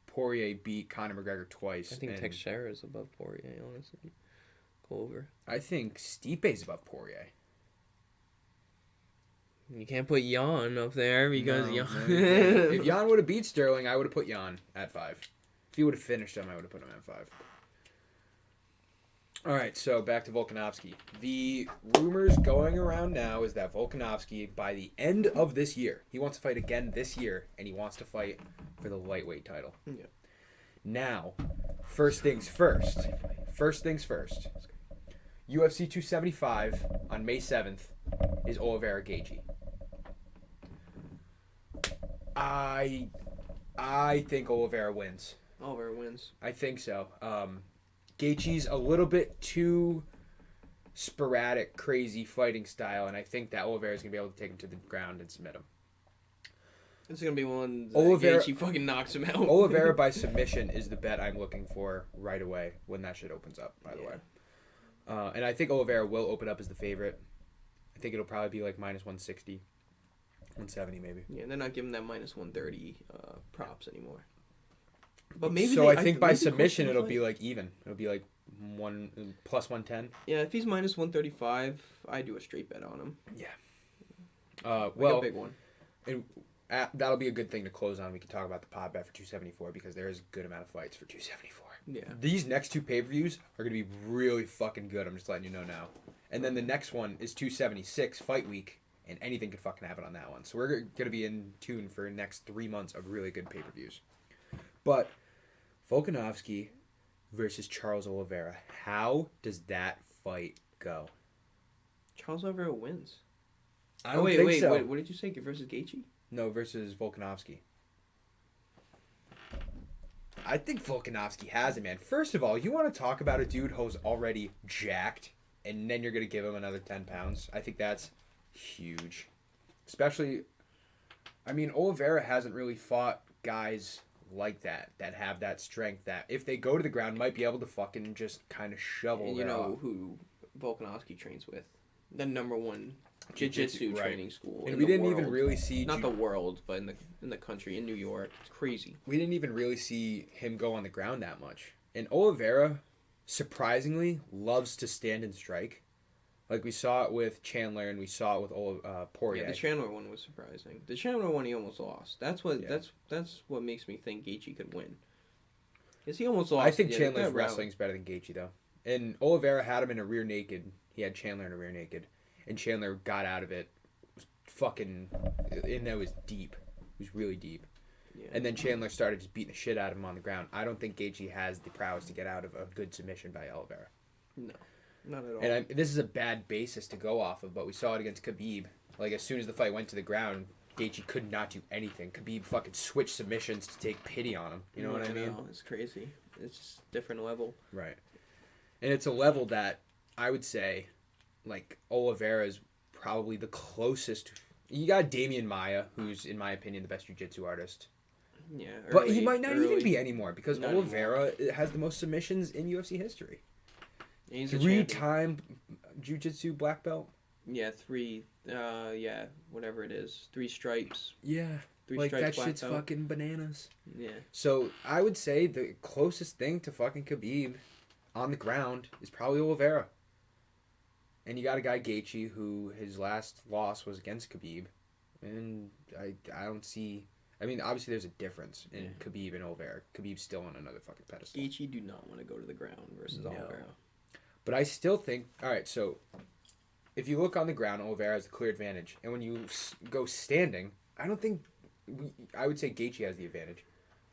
Speaker 1: Poirier beat Conor McGregor twice.
Speaker 2: I think
Speaker 1: and
Speaker 2: Teixeira is above Poirier, honestly. Go over.
Speaker 1: I think Stipe's above Poirier.
Speaker 2: You can't put Jan up there because
Speaker 1: No,
Speaker 2: Jan.
Speaker 1: no, you can't. If Jan would have beat Sterling, I would have put Jan at 5. If he would have finished him, I would have put him at 5. All right, so back to Volkanovski. The rumors going around now is that Volkanovski, by the end of this year, he wants to fight again this year, and he wants to fight for the lightweight title.
Speaker 2: Yeah.
Speaker 1: Now, first things first. first things first. UFC 275 on May 7th is Oliveira Gaethje. I think Oliveira wins.
Speaker 2: Oliveira wins.
Speaker 1: I think so. Gaethje's a little bit too sporadic, crazy fighting style, and I think that Oliveira's going to be able to take him to the ground and submit him.
Speaker 2: This is going to be one that
Speaker 1: Oliveira-
Speaker 2: Gaethje fucking knocks him out.
Speaker 1: Oliveira by submission is the bet I'm looking for right away when that shit opens up, by the way. And I think Oliveira will open up as the favorite. I think it'll probably be like minus 160, 170 maybe.
Speaker 2: Yeah, they're not giving that minus 130 props anymore. But maybe
Speaker 1: so I think by
Speaker 2: maybe
Speaker 1: submission
Speaker 2: close to
Speaker 1: it'll
Speaker 2: the
Speaker 1: be
Speaker 2: fight.
Speaker 1: like even. It'll be like plus 110.
Speaker 2: Yeah, if he's minus 135, I do a straight bet on him.
Speaker 1: Yeah.
Speaker 2: Like a big one.
Speaker 1: That'll be a good thing to close on. We can talk about the pod bet for 274 because there is a good amount of fights for 274.
Speaker 2: Yeah.
Speaker 1: These next two pay-per-views are going to be really fucking good. I'm just letting you know now. And then the next one is 276 fight week, and anything could fucking happen on that one. So we're going to be in tune for the next 3 months of really good pay-per-views. But Volkanovski versus Charles Oliveira. How does that fight go?
Speaker 2: Charles Oliveira wins.
Speaker 1: I don't think so.
Speaker 2: Wait, what did you say? Versus Gaethje?
Speaker 1: No, versus Volkanovski. I think Volkanovski has it, man. First of all, you want to talk about a dude who's already jacked, and then you're going to give him another 10 pounds. I think that's huge. Especially, I mean, Oliveira hasn't really fought guys like that have that strength that, if they go to the ground, might be able to fucking just kind of shovel
Speaker 2: And you know who Volkanovski trains with? The #1 jiu-jitsu
Speaker 1: right.
Speaker 2: training school.
Speaker 1: And
Speaker 2: in
Speaker 1: we
Speaker 2: the
Speaker 1: didn't even
Speaker 2: world.
Speaker 1: really see...
Speaker 2: Not the world, but in the country, in New York. It's crazy.
Speaker 1: We didn't even really see him go on the ground that much. And Oliveira, surprisingly, loves to stand and strike. Like we saw it with Chandler and we saw it with Poirier.
Speaker 2: Yeah, the Chandler one was surprising. The Chandler one he almost lost. That's what what makes me think Gaethje could win. Because he almost lost.
Speaker 1: I think
Speaker 2: yeah,
Speaker 1: Chandler's
Speaker 2: that
Speaker 1: wrestling's better than Gaethje though. And Oliveira had him in a rear naked. He had Chandler in a rear naked, and Chandler got out of it. Fucking, and that was deep. It was really deep.
Speaker 2: Yeah.
Speaker 1: And then Chandler started just beating the shit out of him on the ground. I don't think Gaethje has the prowess to get out of a good submission by Oliveira.
Speaker 2: No, not at all.
Speaker 1: And this is a bad basis to go off of, but we saw it against Khabib. Like, as soon as the fight went to the ground, Gaethje could not do anything. Khabib fucking switched submissions to take pity on him. You know what I mean?
Speaker 2: No, it's crazy. It's just a different level.
Speaker 1: Right. And it's a level that I would say, like, Oliveira is probably the closest. You got Damian Maia, who's, in my opinion, the best jiu-jitsu artist.
Speaker 2: Yeah,
Speaker 1: But he might not even
Speaker 2: early.
Speaker 1: be anymore because
Speaker 2: Not
Speaker 1: Oliveira has the most submissions in UFC history.
Speaker 2: He's a champion.
Speaker 1: 3-time jiu-jitsu black belt.
Speaker 2: Yeah, 3. Whatever it is, 3 stripes.
Speaker 1: Yeah.
Speaker 2: 3
Speaker 1: Like,
Speaker 2: stripes.
Speaker 1: that
Speaker 2: black
Speaker 1: shit's
Speaker 2: belt.
Speaker 1: fucking bananas.
Speaker 2: Yeah.
Speaker 1: So, I would say the closest thing to fucking Khabib on the ground is probably Oliveira. And you got a guy, Gaethje, who his last loss was against Khabib. And I don't see... I mean, obviously there's a difference in Khabib and Oliveira. Khabib's still on another fucking pedestal.
Speaker 2: Gaethje do not want to go to the ground versus Oliveira.
Speaker 1: But I still think... Alright, so... If you look on the ground, Oliveira has the clear advantage. And when you go standing, I don't think... I would say Gaethje has the advantage.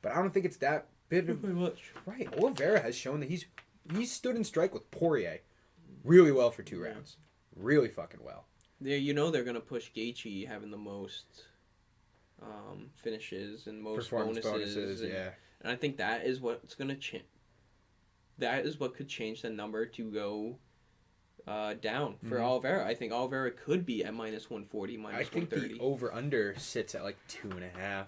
Speaker 1: But I don't think it's that bit of...
Speaker 2: Pretty much.
Speaker 1: Right. Oliveira has shown that he's stood in strike with Poirier really well for 2 rounds. Really fucking well.
Speaker 2: They're going to push Gaethje having the most finishes and most bonuses.
Speaker 1: Yeah.
Speaker 2: And I think that is what's going to change. That is what could change the number to go down for Oliveira. I think Oliveira could be at minus 140, minus
Speaker 1: I think
Speaker 2: 130.
Speaker 1: the over-under sits at like 2.5.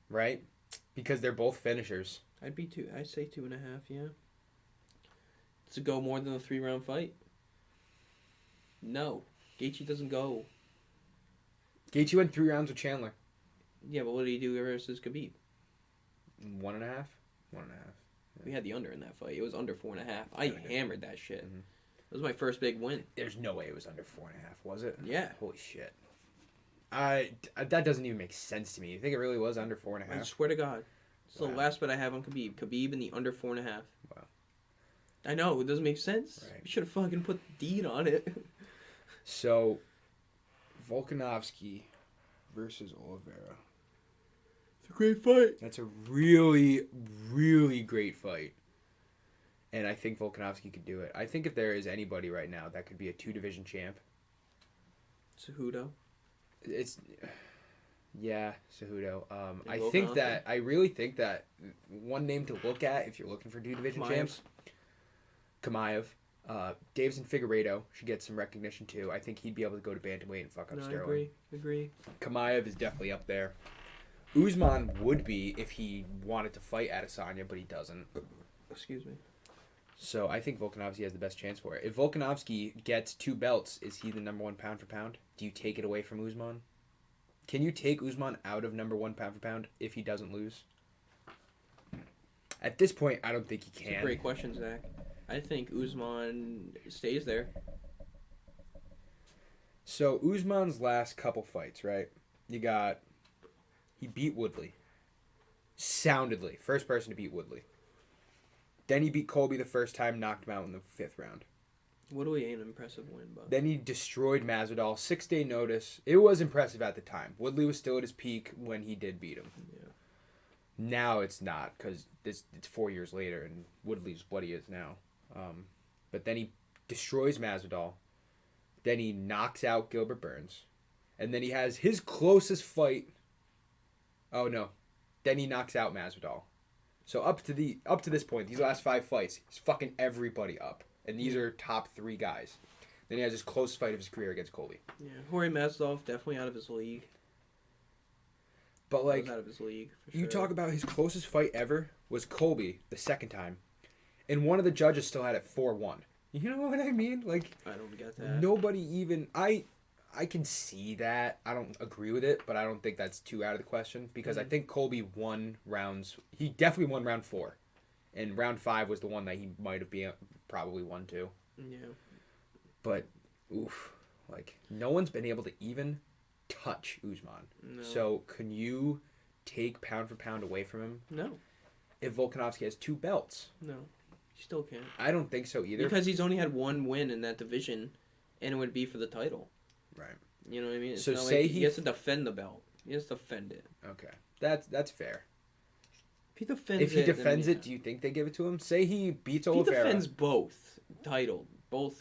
Speaker 1: Right? Because they're both finishers.
Speaker 2: I'd say 2.5, yeah. To go more than a 3-round fight? No. Gaethje doesn't go.
Speaker 1: Gaethje went 3 rounds with Chandler.
Speaker 2: Yeah, but what did he do versus Khabib?
Speaker 1: 1.5? 1.5.
Speaker 2: We had the under in that fight. It was under 4.5. I hammered that shit.
Speaker 1: Mhm.
Speaker 2: It was my first big win.
Speaker 1: There's no way it was under 4.5, was it?
Speaker 2: Yeah.
Speaker 1: Holy shit. That doesn't even make sense to me. You think it really was under 4.5?
Speaker 2: I swear to God. It's the
Speaker 1: Wow.
Speaker 2: last bet I have on Khabib. Khabib in the under 4.5.
Speaker 1: Wow.
Speaker 2: I know, it doesn't make sense.
Speaker 1: Right.
Speaker 2: We should have fucking put deed on it.
Speaker 1: So, Volkanovski versus Oliveira.
Speaker 2: a great fight.
Speaker 1: That's a really, really great fight. And I think Volkanovski could do it. I think if there is anybody right now that could be a 2-division champ,
Speaker 2: Cejudo.
Speaker 1: it's Cejudo.
Speaker 2: And
Speaker 1: I really think that one name to look at if you're looking for 2-division champs, Chimaev. Davison Figueiredo should get some recognition too. I think he'd be able to go to bantamweight and fuck up Sterling.
Speaker 2: Agree.
Speaker 1: Chimaev is definitely up there. Usman would be if he wanted to fight Adesanya, but he doesn't.
Speaker 2: Excuse me.
Speaker 1: So I think Volkanovski has the best chance for it. If Volkanovski gets 2 belts, is he the number 1 pound for pound? Do you take it away from Usman? Can you take Usman out of number 1 pound for pound if he doesn't lose? At this point, I don't think he can.
Speaker 2: That's a great question, Zach. I think Usman stays there.
Speaker 1: So Usman's last couple fights, right? He beat Woodley. Soundedly. First person to beat Woodley. Then he beat Colby the first time, knocked him out in the 5th round.
Speaker 2: Woodley ain't an impressive win, but...
Speaker 1: Then he destroyed Masvidal. 6-day notice. It was impressive at the time. Woodley was still at his peak when he did beat him.
Speaker 2: Yeah.
Speaker 1: Now it's not, because it's 4 years later, and Woodley's what he is now. But then he destroys Masvidal. Then he knocks out Gilbert Burns. And then he has his closest fight. Oh, no. Then he knocks out Masvidal. So up to this point, these last 5 fights, he's fucking everybody up. And these are top 3 guys. Then he has his closest fight of his career against Colby.
Speaker 2: Yeah, Jorge Masvidal definitely out of his league.
Speaker 1: But like,
Speaker 2: out of his league, for sure.
Speaker 1: You talk about his closest fight ever was Colby the second time, and one of the judges still had it 4-1. You know what I mean? Like,
Speaker 2: I don't get that.
Speaker 1: Nobody even I can see that. I don't agree with it, but I don't think that's too out of the question because I think Colby won rounds. He definitely won round 4, and round 5 was the one that he might have probably won too.
Speaker 2: Yeah.
Speaker 1: But oof, like no one's been able to even touch Usman.
Speaker 2: No.
Speaker 1: So can you take pound for pound away from him?
Speaker 2: No.
Speaker 1: If Volkanovski has 2 belts?
Speaker 2: No. You still can't.
Speaker 1: I don't think so either.
Speaker 2: Because he's only had 1 win in that division, and it would be for the title.
Speaker 1: Right.
Speaker 2: You know what I mean? It's
Speaker 1: so
Speaker 2: not
Speaker 1: say
Speaker 2: he has to defend the belt. He has to defend it.
Speaker 1: Okay. That's fair.
Speaker 2: If he defends
Speaker 1: it, do you think they give it to him? Say he beats
Speaker 2: If
Speaker 1: Oliveira.
Speaker 2: he defends both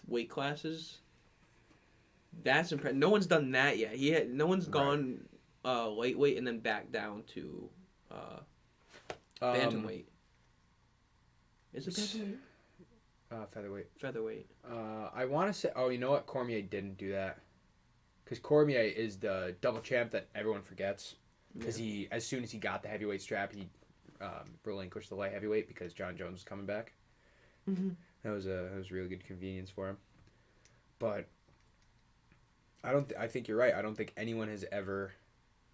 Speaker 2: weight classes, that's impressive. No one's done that yet. No one's gone lightweight and then back down to bantamweight. Is it bantamweight?
Speaker 1: Featherweight.
Speaker 2: Featherweight.
Speaker 1: I want to say... Oh, you know what? Cormier didn't do that. Because Cormier is the double champ that everyone forgets. Because he, as soon as he got the heavyweight strap, he relinquished the light heavyweight because John Jones was coming back.
Speaker 2: Mm-hmm.
Speaker 1: That was really good convenience for him. But I think you're right. I don't think anyone has ever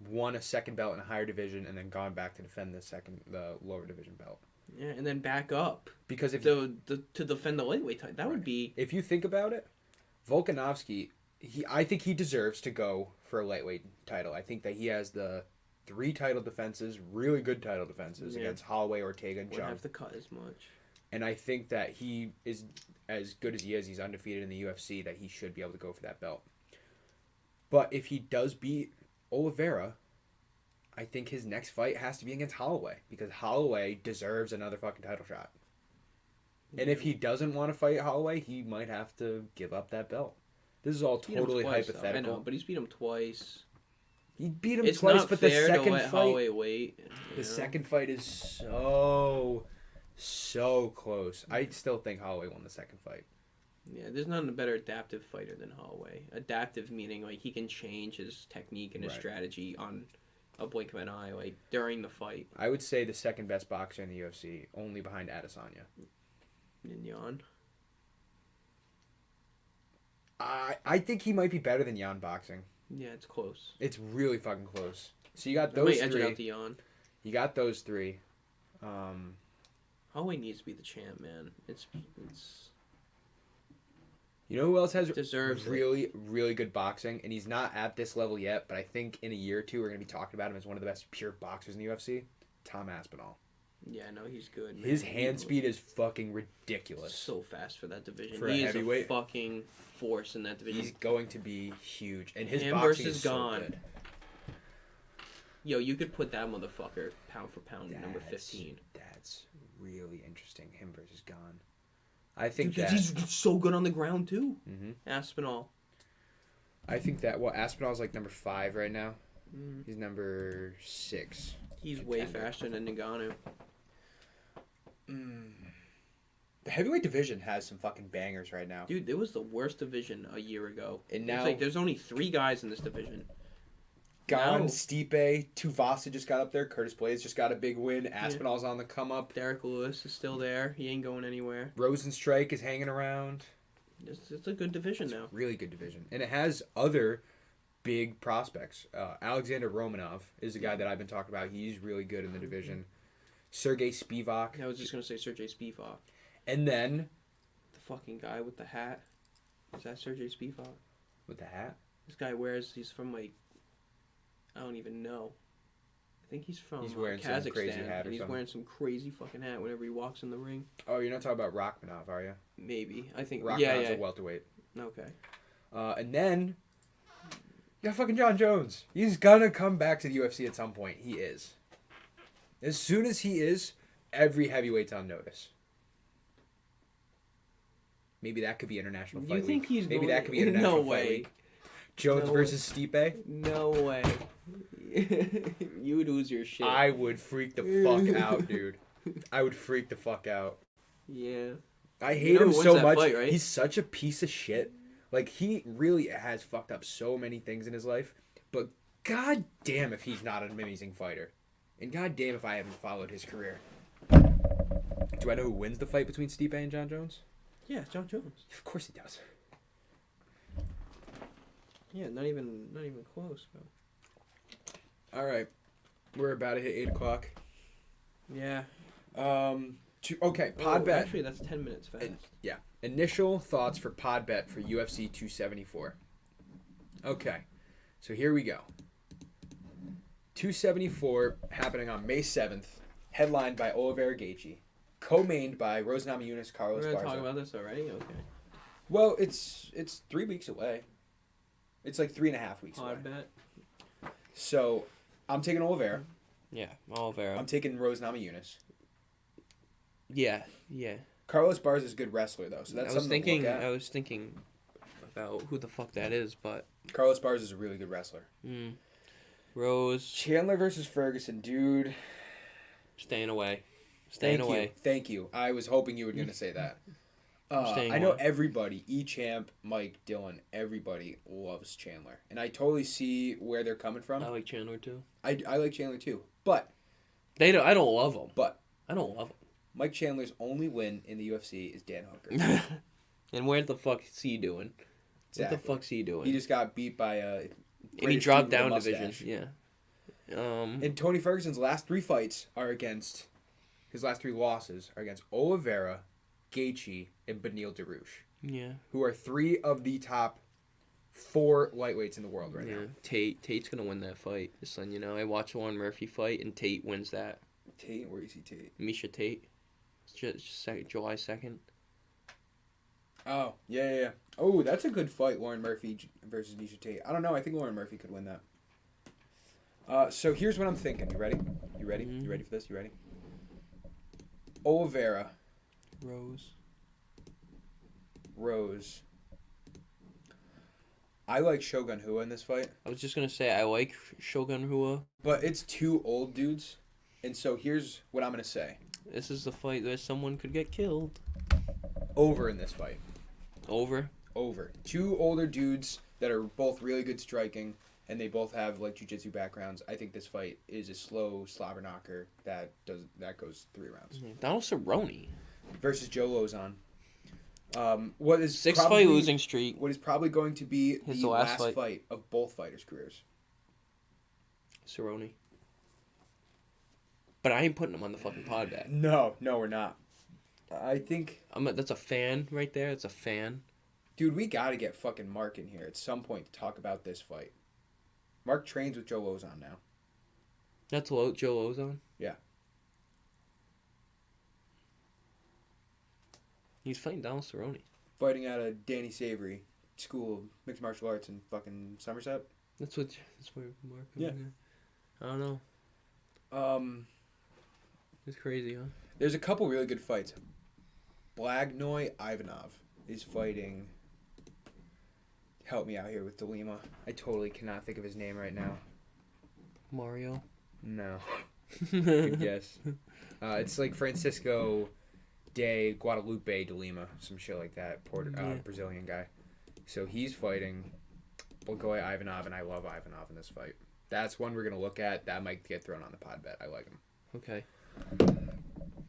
Speaker 1: won a second belt in a higher division and then gone back to defend the lower division belt.
Speaker 2: Yeah, and then back up
Speaker 1: because if
Speaker 2: to defend the lightweight title, that would be.
Speaker 1: If you think about it, Volkanovski, I think he deserves to go for a lightweight title. I think that he has the 3 title defenses, really good title defenses against Holloway, Ortega, and Jung.
Speaker 2: Wouldn't have to cut as much.
Speaker 1: And I think that he is as good as he is. He's undefeated in the UFC. That he should be able to go for that belt. But if he does beat Oliveira, I think his next fight has to be against Holloway because Holloway deserves another fucking title shot. Yeah. And if he doesn't want to fight Holloway, he might have to give up that belt. This is all totally hypothetical.
Speaker 2: I know, but he's beat him twice.
Speaker 1: He beat him twice, but the second fight,
Speaker 2: Holloway wait.
Speaker 1: The second fight is so close. I still think Holloway won the second fight.
Speaker 2: Yeah, there's not a better adaptive fighter than Holloway. Adaptive meaning like he can change his technique and his strategy on a blink of an eye, like during the fight.
Speaker 1: I would say the second best boxer in the UFC, only behind Adesanya.
Speaker 2: And Jan.
Speaker 1: I think he might be better than Jan boxing.
Speaker 2: Yeah, it's close.
Speaker 1: It's really fucking close. So you got those 3.
Speaker 2: Edge it out to Jan.
Speaker 1: You got those 3.
Speaker 2: Holloway needs to be the champ, man. It's.
Speaker 1: You know who else has
Speaker 2: really
Speaker 1: good boxing? And he's not at this level yet, but I think in a year or 2 we're going to be talking about him as one of the best pure boxers in the UFC. Tom Aspinall.
Speaker 2: Yeah, no, he's good. Man.
Speaker 1: His hand speed is fucking ridiculous.
Speaker 2: So fast for that division.
Speaker 1: For a heavyweight,
Speaker 2: is a fucking force in that division.
Speaker 1: He's going to be huge, and his
Speaker 2: him
Speaker 1: boxing
Speaker 2: versus
Speaker 1: is so
Speaker 2: Gane.
Speaker 1: good.
Speaker 2: Yo, you could put that motherfucker pound for pound at number 15.
Speaker 1: That's really interesting. Him versus Gane. I think
Speaker 2: Dude,
Speaker 1: that
Speaker 2: he's so good on the ground too.
Speaker 1: Mm-hmm.
Speaker 2: Aspinall.
Speaker 1: I think that Aspinall's like number 5 right now.
Speaker 2: Mm.
Speaker 1: He's number 6.
Speaker 2: He's way faster than Ngannou.
Speaker 1: The heavyweight division has some fucking bangers right now.
Speaker 2: Dude, it was the worst division a year ago.
Speaker 1: And now,
Speaker 2: it's like there's only 3 guys in this division.
Speaker 1: Gane,
Speaker 2: Now-
Speaker 1: Stipe, Tuivasa just got up there. Curtis Blades just got a big win. Aspinall's on the come up.
Speaker 2: Derek Lewis is still there. He ain't going anywhere.
Speaker 1: Rosenstrike is hanging around.
Speaker 2: It's a good division now.
Speaker 1: Really good division. And it has other big prospects. Alexander Romanov is the guy that I've been talking about. He's really good in the division. Sergey Spivak.
Speaker 2: I was just going to say Sergey Spivak.
Speaker 1: And then...
Speaker 2: The fucking guy with the hat. Is that Sergey Spivak?
Speaker 1: With the hat?
Speaker 2: This guy he's from like... I don't even know. I think he's from
Speaker 1: wearing
Speaker 2: Kazakhstan.
Speaker 1: some crazy hat or
Speaker 2: and he's
Speaker 1: something.
Speaker 2: wearing some crazy fucking hat whenever he walks in the ring.
Speaker 1: Oh, you're not talking about Rachmanov, are you?
Speaker 2: Maybe. I think...
Speaker 1: Rachmanov's
Speaker 2: Yeah.
Speaker 1: a welterweight.
Speaker 2: Okay.
Speaker 1: And then... You got fucking John Jones. He's gonna come back to the UFC at some point. He is. As soon as he is, every heavyweight's on notice. Maybe that could be International Fight
Speaker 2: You think
Speaker 1: Week.
Speaker 2: he's
Speaker 1: Maybe
Speaker 2: going...
Speaker 1: that could be International
Speaker 2: No
Speaker 1: Fight
Speaker 2: way.
Speaker 1: Week. Jones
Speaker 2: No
Speaker 1: versus Stipe.
Speaker 2: No way. You would lose your shit.
Speaker 1: I would freak the fuck out, dude. I would freak the fuck out.
Speaker 2: Yeah.
Speaker 1: I hate
Speaker 2: You know
Speaker 1: him
Speaker 2: who wins
Speaker 1: so
Speaker 2: that
Speaker 1: much.
Speaker 2: fight, right?
Speaker 1: He's such a piece of shit. Like, he really has fucked up so many things in his life. But god damn if he's not an amazing fighter. And god damn if I haven't followed his career. Do I know who wins the fight between Stipe and John Jones?
Speaker 2: Yeah, John Jones.
Speaker 1: Of course he does.
Speaker 2: Yeah, not even close, bro.
Speaker 1: Alright. We're about to hit 8 o'clock.
Speaker 2: Yeah.
Speaker 1: Okay, pod bet.
Speaker 2: Actually, that's 10 minutes fast.
Speaker 1: Yeah. Initial thoughts for pod bet for UFC 274. Okay. So here we go. 274 happening on May 7th, headlined by Oliveira Gaethje, co-mained by Rose Namajunas, Carlos
Speaker 2: We're
Speaker 1: Barza.
Speaker 2: gonna talk about this already? Okay.
Speaker 1: Well, it's 3 weeks away. It's like 3.5 weeks away.
Speaker 2: Pod bet.
Speaker 1: So I'm taking Oliveira.
Speaker 2: Yeah, Oliveira.
Speaker 1: I'm taking Rose Namajunas.
Speaker 2: Yeah.
Speaker 1: Carlos Barza is a good wrestler though, so that's something to look at.
Speaker 2: I was thinking about who the fuck that is, but
Speaker 1: Carlos Barza is a really good wrestler.
Speaker 2: Rose
Speaker 1: Chandler versus Ferguson, dude.
Speaker 2: staying away.
Speaker 1: Thank you. I was hoping you were going to say that.
Speaker 2: Staying
Speaker 1: I know
Speaker 2: away.
Speaker 1: everybody, E-Champ, Mike, Dylan, everybody loves Chandler. And I totally see where they're coming from.
Speaker 2: I like Chandler too.
Speaker 1: I like Chandler too. But
Speaker 2: I don't love him.
Speaker 1: But
Speaker 2: I don't love
Speaker 1: Mike Chandler's only win in the UFC is Dan Hooker.
Speaker 2: him. And where the fuck is he doing?
Speaker 1: Exactly.
Speaker 2: What the fuck's he doing?
Speaker 1: He just got beat by a
Speaker 2: and he dropped down divisions. Yeah.
Speaker 1: And Tony Ferguson's last 3 fights are against... His last 3 losses are against Oliveira, Gaethje, and Beneil Dariush.
Speaker 2: Yeah.
Speaker 1: Who are 3 of the top 4 lightweights in the world right now.
Speaker 2: Tate's gonna win that fight. Just letting you know. I watched the Warren Murphy fight, and Tate wins that.
Speaker 1: Tate? Where is he, Tate?
Speaker 2: Misha Tate. It's just July 2nd.
Speaker 1: Oh, yeah. Oh, that's a good fight, Lauren Murphy versus Misha Tate. I don't know. I think Lauren Murphy could win that. So here's what I'm thinking. You ready? You ready?
Speaker 2: Mm-hmm.
Speaker 1: You ready for this? You ready? Oliveira. Rose. I like Shogun Rua in this fight.
Speaker 2: I was just gonna say I like Shogun Rua.
Speaker 1: But it's 2 old dudes. And so here's what I'm going to say.
Speaker 2: This is the fight where someone could get killed.
Speaker 1: Over in this fight.
Speaker 2: Over.
Speaker 1: 2 older dudes that are both really good striking, and they both have like jiu-jitsu backgrounds. I think this fight is a slow slobber knocker that goes 3 rounds.
Speaker 2: Donald Cerrone.
Speaker 1: Versus Joe Lozon. What is
Speaker 2: 6-fight losing streak.
Speaker 1: What is probably going to be
Speaker 2: His
Speaker 1: the
Speaker 2: last
Speaker 1: last fight of both fighters' careers.
Speaker 2: Cerrone. But I ain't putting him on the fucking pod bet.
Speaker 1: No, we're not. I think...
Speaker 2: That's a fan right there. It's a fan.
Speaker 1: Dude, we got to get fucking Mark in here at some point to talk about this fight. Mark trains with Joe Lozon now.
Speaker 2: That's Joe Lozon?
Speaker 1: Yeah.
Speaker 2: He's fighting Donald Cerrone.
Speaker 1: Fighting out of Danny Savory School of Mixed Martial Arts in fucking Somerset.
Speaker 2: That's where Mark.
Speaker 1: Yeah.
Speaker 2: I don't know. It's crazy, huh?
Speaker 1: There's a couple really good fights. Blagnoy Ivanov is fighting. Help me out here with Delima. I totally cannot think of his name right now.
Speaker 2: Mario.
Speaker 1: No. Good guess. It's like Francisco de Guadalupe de Lima, some shit like that. Brazilian guy. So he's fighting Blagnoy Ivanov, and I love Ivanov in this fight. That's one we're gonna look at. That might get thrown on the pod bet. I like him.
Speaker 2: Okay.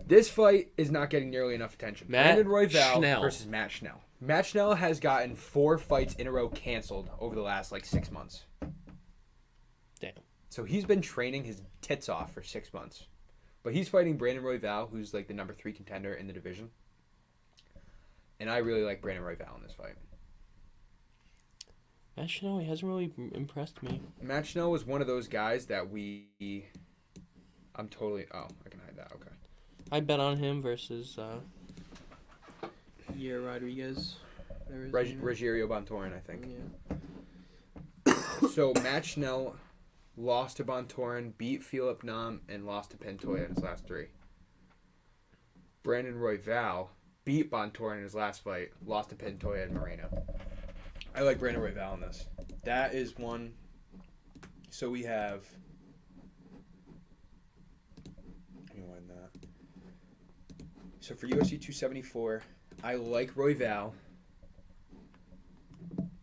Speaker 1: This fight is not getting nearly enough attention. Brandon Royval
Speaker 2: Schnell
Speaker 1: versus Matt Schnell. Matt Schnell has gotten 4 fights in a row canceled over the last 6 months.
Speaker 2: Damn.
Speaker 1: So he's been training his tits off for 6 months. But he's fighting Brandon Royval, who's the number 3 contender in the division. And I really like Brandon Royval in this fight.
Speaker 2: Matt Schnell, he hasn't really impressed me.
Speaker 1: Matt Schnell was one of those guys that I'm totally... Oh, I can hide that. Okay.
Speaker 2: I bet on him versus Rodriguez.
Speaker 1: Rogerio Bontorin, I think.
Speaker 2: Yeah.
Speaker 1: So Matt Schnell lost to Bontorin, beat Philip Nam, and lost to Pintoya in his last 3. Brandon Royval beat Bontorin in his last fight, lost to Pintoya and Moreno. I like Brandon Royval in this. That is one. So we have... Let me wind that. So for UFC 274, I like Royval.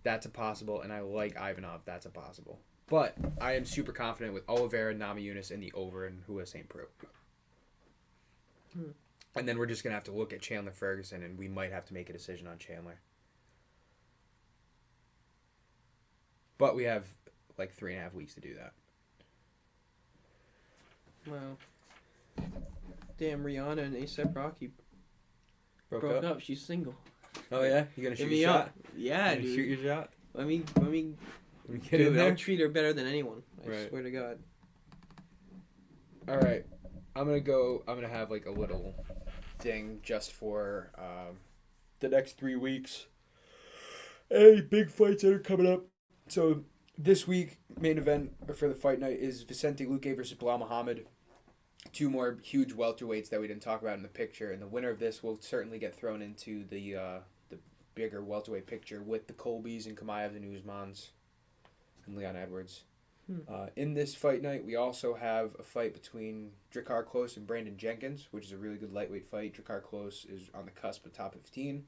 Speaker 1: That's a possible, and I like Ivanov. That's a possible. But I am super confident with Oliveira, Namajunas, and the over and Hua St. Preux. And then we're just going to have to look at Chandler Ferguson, and we might have to make a decision on Chandler. But we have 3.5 weeks to do that.
Speaker 2: Wow. Damn, Rihanna and A$AP Rocky broke up. She's single.
Speaker 1: Oh, yeah? You going to shoot
Speaker 2: me
Speaker 1: your shot?
Speaker 2: up. Yeah, dude.
Speaker 1: Shoot your shot?
Speaker 2: Let me
Speaker 1: Get in there?
Speaker 2: I'll treat her better than anyone. I swear to God.
Speaker 1: All right. I'm going to have a little thing just for the next 3 weeks. Hey, big fights that are coming up. So this week, main event for the fight night is Vicente Luque versus Bilal Muhammad. 2 more huge welterweights that we didn't talk about in the picture, and the winner of this will certainly get thrown into the bigger welterweight picture with the Colbys and Chimaevs and Usmans and Leon Edwards. In this fight night, we also have a fight between Drakkar Klose and Brandon Jenkins, which is a really good lightweight fight. Drakkar Klose is on the cusp of top 15.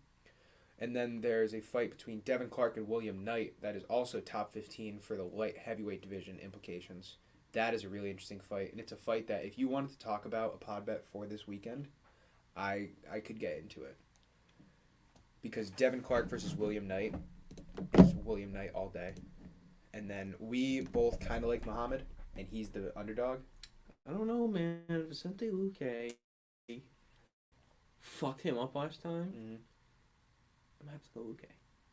Speaker 1: And then there's a fight between Devin Clark and William Knight that is also top 15 for the light heavyweight division implications. That is a really interesting fight, and it's a fight that if you wanted to talk about a pod bet for this weekend, I could get into it. Because Devin Clark versus William Knight is William Knight all day. And then we both kind of like Muhammad, and he's the underdog.
Speaker 2: I don't know, man. Vicente Luque fucked him up last time. I'm gonna have to go Luque.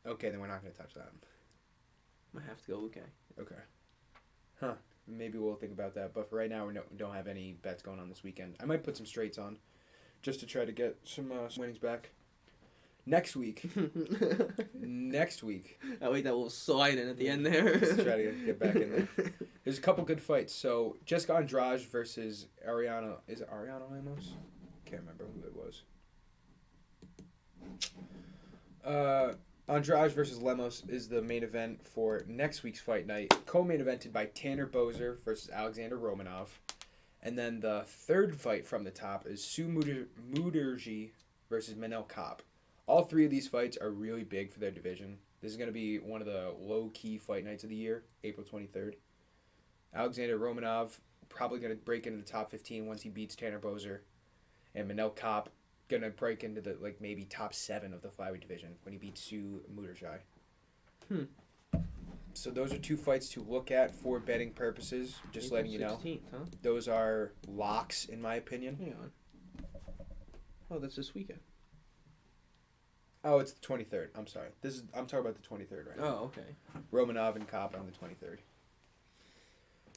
Speaker 1: Okay, then we're not going to touch that.
Speaker 2: I'm gonna have to go Luque.
Speaker 1: Okay. Huh. Maybe we'll think about that. But for right now, we don't have any bets going on this weekend. I might put some straights on just to try to get some winnings back. Next week. Next week.
Speaker 2: That way that will slide in at the end there.
Speaker 1: Let's try to get back in there. There's a couple good fights. So, Jessica Andrade versus Ariana. Is it Ariana Lemos? Can't remember who it was. Andrade versus Lemos is the main event for next week's fight night. Co-main evented by Tanner Boser versus Alexander Romanov. And then the third fight from the top is Sue Muderji versus Manel Kopp. All 3 of these fights are really big for their division. This is going to be one of the low-key fight nights of the year, April 23rd. Alexander Romanov probably going to break into the top 15 once he beats Tanner Boser. And Manel Kopp going to break into the maybe top 7 of the flyweight division when he beats Sue Muderji. So those are 2 fights to look at for betting purposes. Just
Speaker 2: April
Speaker 1: letting you know.
Speaker 2: 16th, huh?
Speaker 1: Those are locks, in my opinion.
Speaker 2: Hang on. Oh, that's this weekend.
Speaker 1: Oh, it's the 23rd. I'm sorry. I'm talking about the 23rd right now.
Speaker 2: Oh, okay.
Speaker 1: Romanov and Kopp on the 23rd.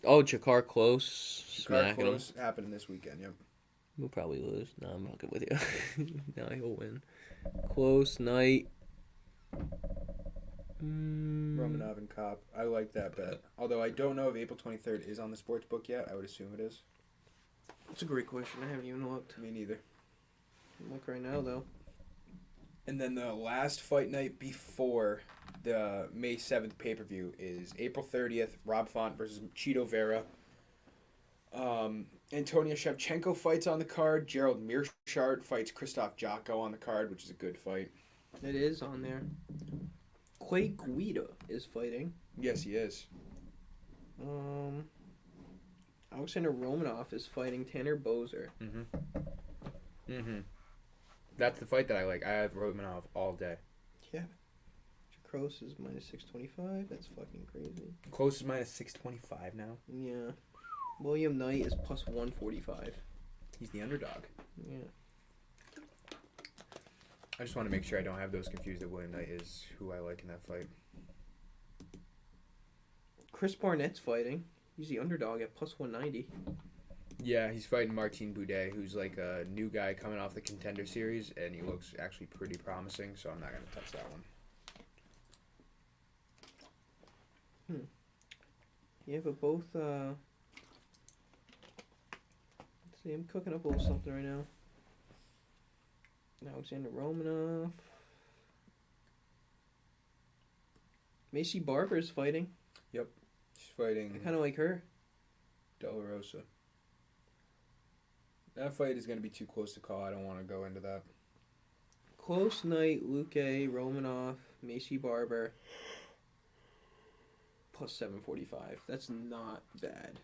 Speaker 2: Oh, Drakkar Klose.
Speaker 1: Drakkar Klose happening this weekend, yep.
Speaker 2: We'll probably lose. No, I'm not good with you. No, he'll win. Close Knight.
Speaker 1: Romanov and Kopp. I like that bet. Although I don't know if April 23rd is on the sports book yet. I would assume it is.
Speaker 2: That's a great question. I haven't even looked.
Speaker 1: Me neither.
Speaker 2: Look right now though.
Speaker 1: And then the last fight night before the May 7th pay-per-view is April 30th, Rob Font versus Chito Vera. Antonio Shevchenko fights on the card. Gerald Meerschaert fights Christoph Jocko on the card, which is a good fight.
Speaker 2: It is on there. Clay Guida is fighting.
Speaker 1: Yes, he is.
Speaker 2: Alexander Romanov is fighting Tanner Boser.
Speaker 1: That's the fight that I like. I have Romanov all day.
Speaker 2: Yeah. Kroos is minus 625. That's fucking crazy.
Speaker 1: Close is minus 625 now.
Speaker 2: Yeah. William Knight is plus 145.
Speaker 1: He's the underdog.
Speaker 2: Yeah.
Speaker 1: I just want to make sure I don't have those confused that William Knight is who I like in that fight.
Speaker 2: Chris Barnett's fighting. He's the underdog at plus 190.
Speaker 1: Yeah, he's fighting Martin Boudet, who's like a new guy coming off the Contender Series, and he looks actually pretty promising, so I'm not going to touch that one.
Speaker 2: Yeah, but both, let's see, I'm cooking up a little something right now. Alexander Romanov. Macy Barber's fighting.
Speaker 1: Yep. She's fighting
Speaker 2: I kind of like her.
Speaker 1: De La Rosa. That fight is going to be too close to call. I don't want to go into that.
Speaker 2: Close night, Luque, Romanov, Macy Barber. Plus 745. That's not bad.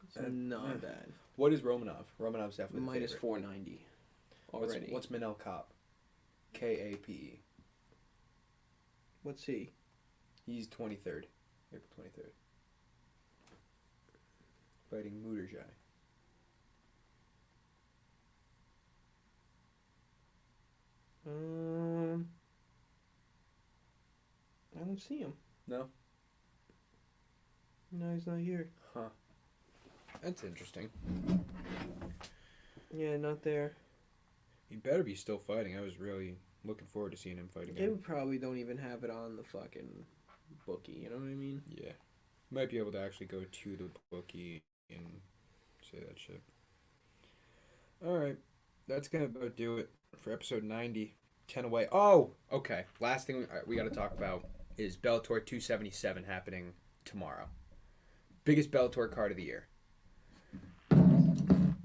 Speaker 2: It's not bad.
Speaker 1: What is Romanov? Romanov's definitely the
Speaker 2: Minus
Speaker 1: favorite.
Speaker 2: 490 already.
Speaker 1: What's Manel Kopp? K-A-P-E.
Speaker 2: What's he?
Speaker 1: He's 23rd. April 23rd. Fighting Muderjai.
Speaker 2: I don't see him.
Speaker 1: No?
Speaker 2: No, he's not here.
Speaker 1: Huh. That's interesting.
Speaker 2: Yeah, not there.
Speaker 1: He better be still fighting. I was really looking forward to seeing him fight
Speaker 2: They
Speaker 1: again.
Speaker 2: probably don't even have it on the fucking bookie, you know what I mean?
Speaker 1: Yeah. Might be able to actually go to the bookie and say that shit. Alright. That's going to about do it for episode 90. 10 away. Oh! Okay. Last thing we got to talk about is Bellator 277 happening tomorrow. Biggest Bellator card of the year.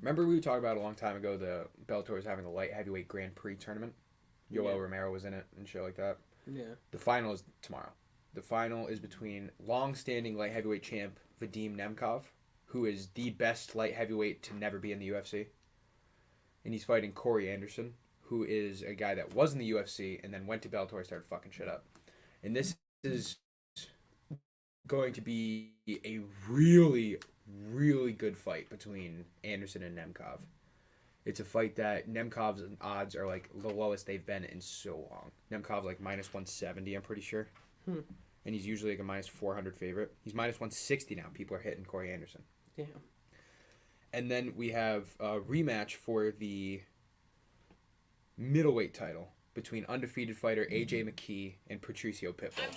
Speaker 1: Remember we talked about a long time ago the Bellator was having a light heavyweight Grand Prix tournament? Yoel Romero was in it and shit like that.
Speaker 2: Yeah.
Speaker 1: The final is tomorrow. The final is between long-standing light heavyweight champ Vadim Nemkov, who is the best light heavyweight to never be in the UFC. And he's fighting Corey Anderson, who is a guy that was in the UFC and then went to Bellator and started fucking shit up. And this is going to be a really, really good fight between Anderson and Nemkov. It's a fight that Nemkov's odds are like the lowest they've been in so long. Nemkov like minus 170, I'm pretty sure. And he's usually like a minus 400 favorite. He's minus 160 now. People are hitting Corey Anderson.
Speaker 2: Damn.
Speaker 1: And then we have a rematch for the middleweight title between undefeated fighter AJ McKee and Patricio Pitbull.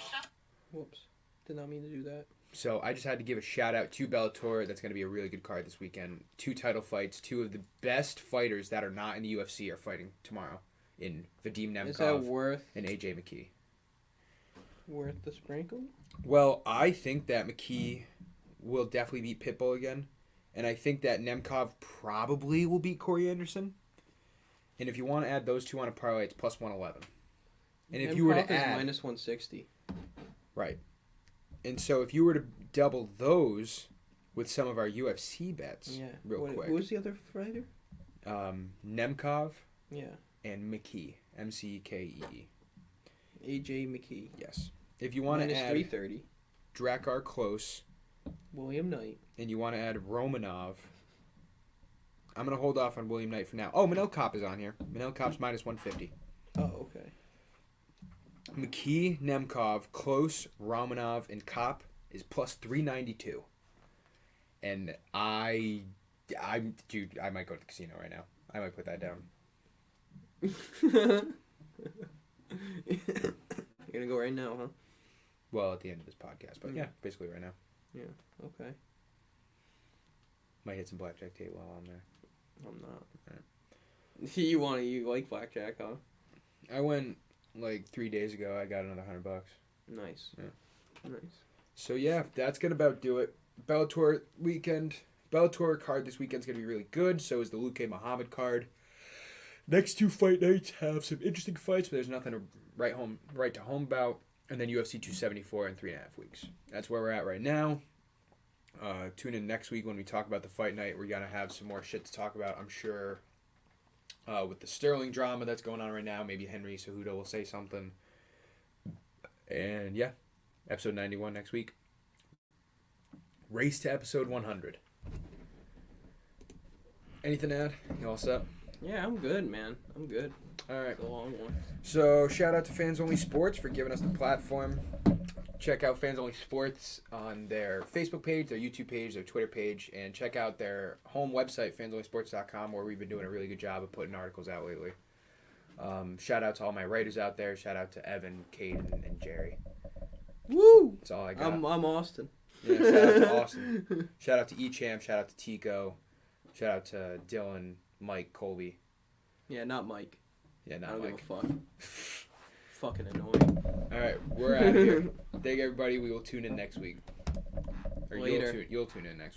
Speaker 2: Whoops. Did not mean to do that.
Speaker 1: So I just had to give a shout out to Bellator. That's going to be a really good card this weekend. 2 title fights. 2 of the best fighters that are not in the UFC are fighting tomorrow in Vadim
Speaker 2: Is that
Speaker 1: Nemkov and AJ McKee.
Speaker 2: Worth the sprinkle?
Speaker 1: Well, I think that McKee will definitely beat Pitbull again. And I think that Nemkov probably will beat Corey Anderson. And if you want to add those two on a parlay, it's plus 111. And if you were to add...
Speaker 2: minus 160.
Speaker 1: Right. And so if you were to double those with some of our UFC bets real quick.
Speaker 2: Who was the other fighter?
Speaker 1: Nemkov
Speaker 2: Yeah.
Speaker 1: and McKee. M-C-K-E-E.
Speaker 2: AJ McKee.
Speaker 1: Yes. If you want to
Speaker 2: minus
Speaker 1: add
Speaker 2: 330.
Speaker 1: Drakkar Klose
Speaker 2: William Knight.
Speaker 1: and you want to add Romanov, I'm going to hold off on William Knight for now. Oh, Manel Kopp is on here. Manel Kopp's minus 150.
Speaker 2: Oh, okay.
Speaker 1: McKee, Nemkov, Klose, Romanov, and Kopp is plus 392. And dude, I might go to the casino right now. I might put that down.
Speaker 2: You're gonna go right now, huh?
Speaker 1: Well, at the end of this podcast, but yeah, basically right now.
Speaker 2: Yeah. Okay.
Speaker 1: Might hit some blackjack tape while I'm there.
Speaker 2: I'm not.
Speaker 1: Right.
Speaker 2: You like blackjack, huh?
Speaker 1: I went like 3 days ago. I got another $100.
Speaker 2: Nice.
Speaker 1: Yeah.
Speaker 2: Nice.
Speaker 1: So yeah, that's gonna about do it. Bellator weekend. Bellator card this weekend's gonna be really good. So is the Luke Muhammad card. Next 2 fight nights have some interesting fights, but there's nothing to right to home about. And then UFC 274 in 3.5 weeks. That's where we're at right now. Tune in next week when we talk about the fight night. We're gonna have some more shit to talk about, I'm sure. With the Sterling drama that's going on right now, maybe Henry Cejudo will say something. And yeah, episode 91 next week. Race to episode 100. Anything to add? You all set?
Speaker 2: Yeah, I'm good, man. I'm good.
Speaker 1: All right.
Speaker 2: It's a long one.
Speaker 1: So shout out to Fans Only Sports for giving us the platform. Check out Fans Only Sports on their Facebook page, their YouTube page, their Twitter page, and check out their home website, fansonlysports.com, where we've been doing a really good job of putting articles out lately. Shout out to all my writers out there. Shout out to Evan, Caden, and Jerry.
Speaker 2: Woo!
Speaker 1: That's all I got.
Speaker 2: I'm Austin.
Speaker 1: Yeah, shout out to Austin. Shout out to eChamp. Shout out to Tico. Shout out to Dylan, Mike, Colby.
Speaker 2: Yeah, not Mike.
Speaker 1: Yeah,
Speaker 2: I
Speaker 1: not
Speaker 2: don't
Speaker 1: Mike.
Speaker 2: give a fuck. Fucking annoying.
Speaker 1: All right, we're out of here. Thank everybody. We will tune in next week. Or
Speaker 2: Later.
Speaker 1: You'll tune in next week.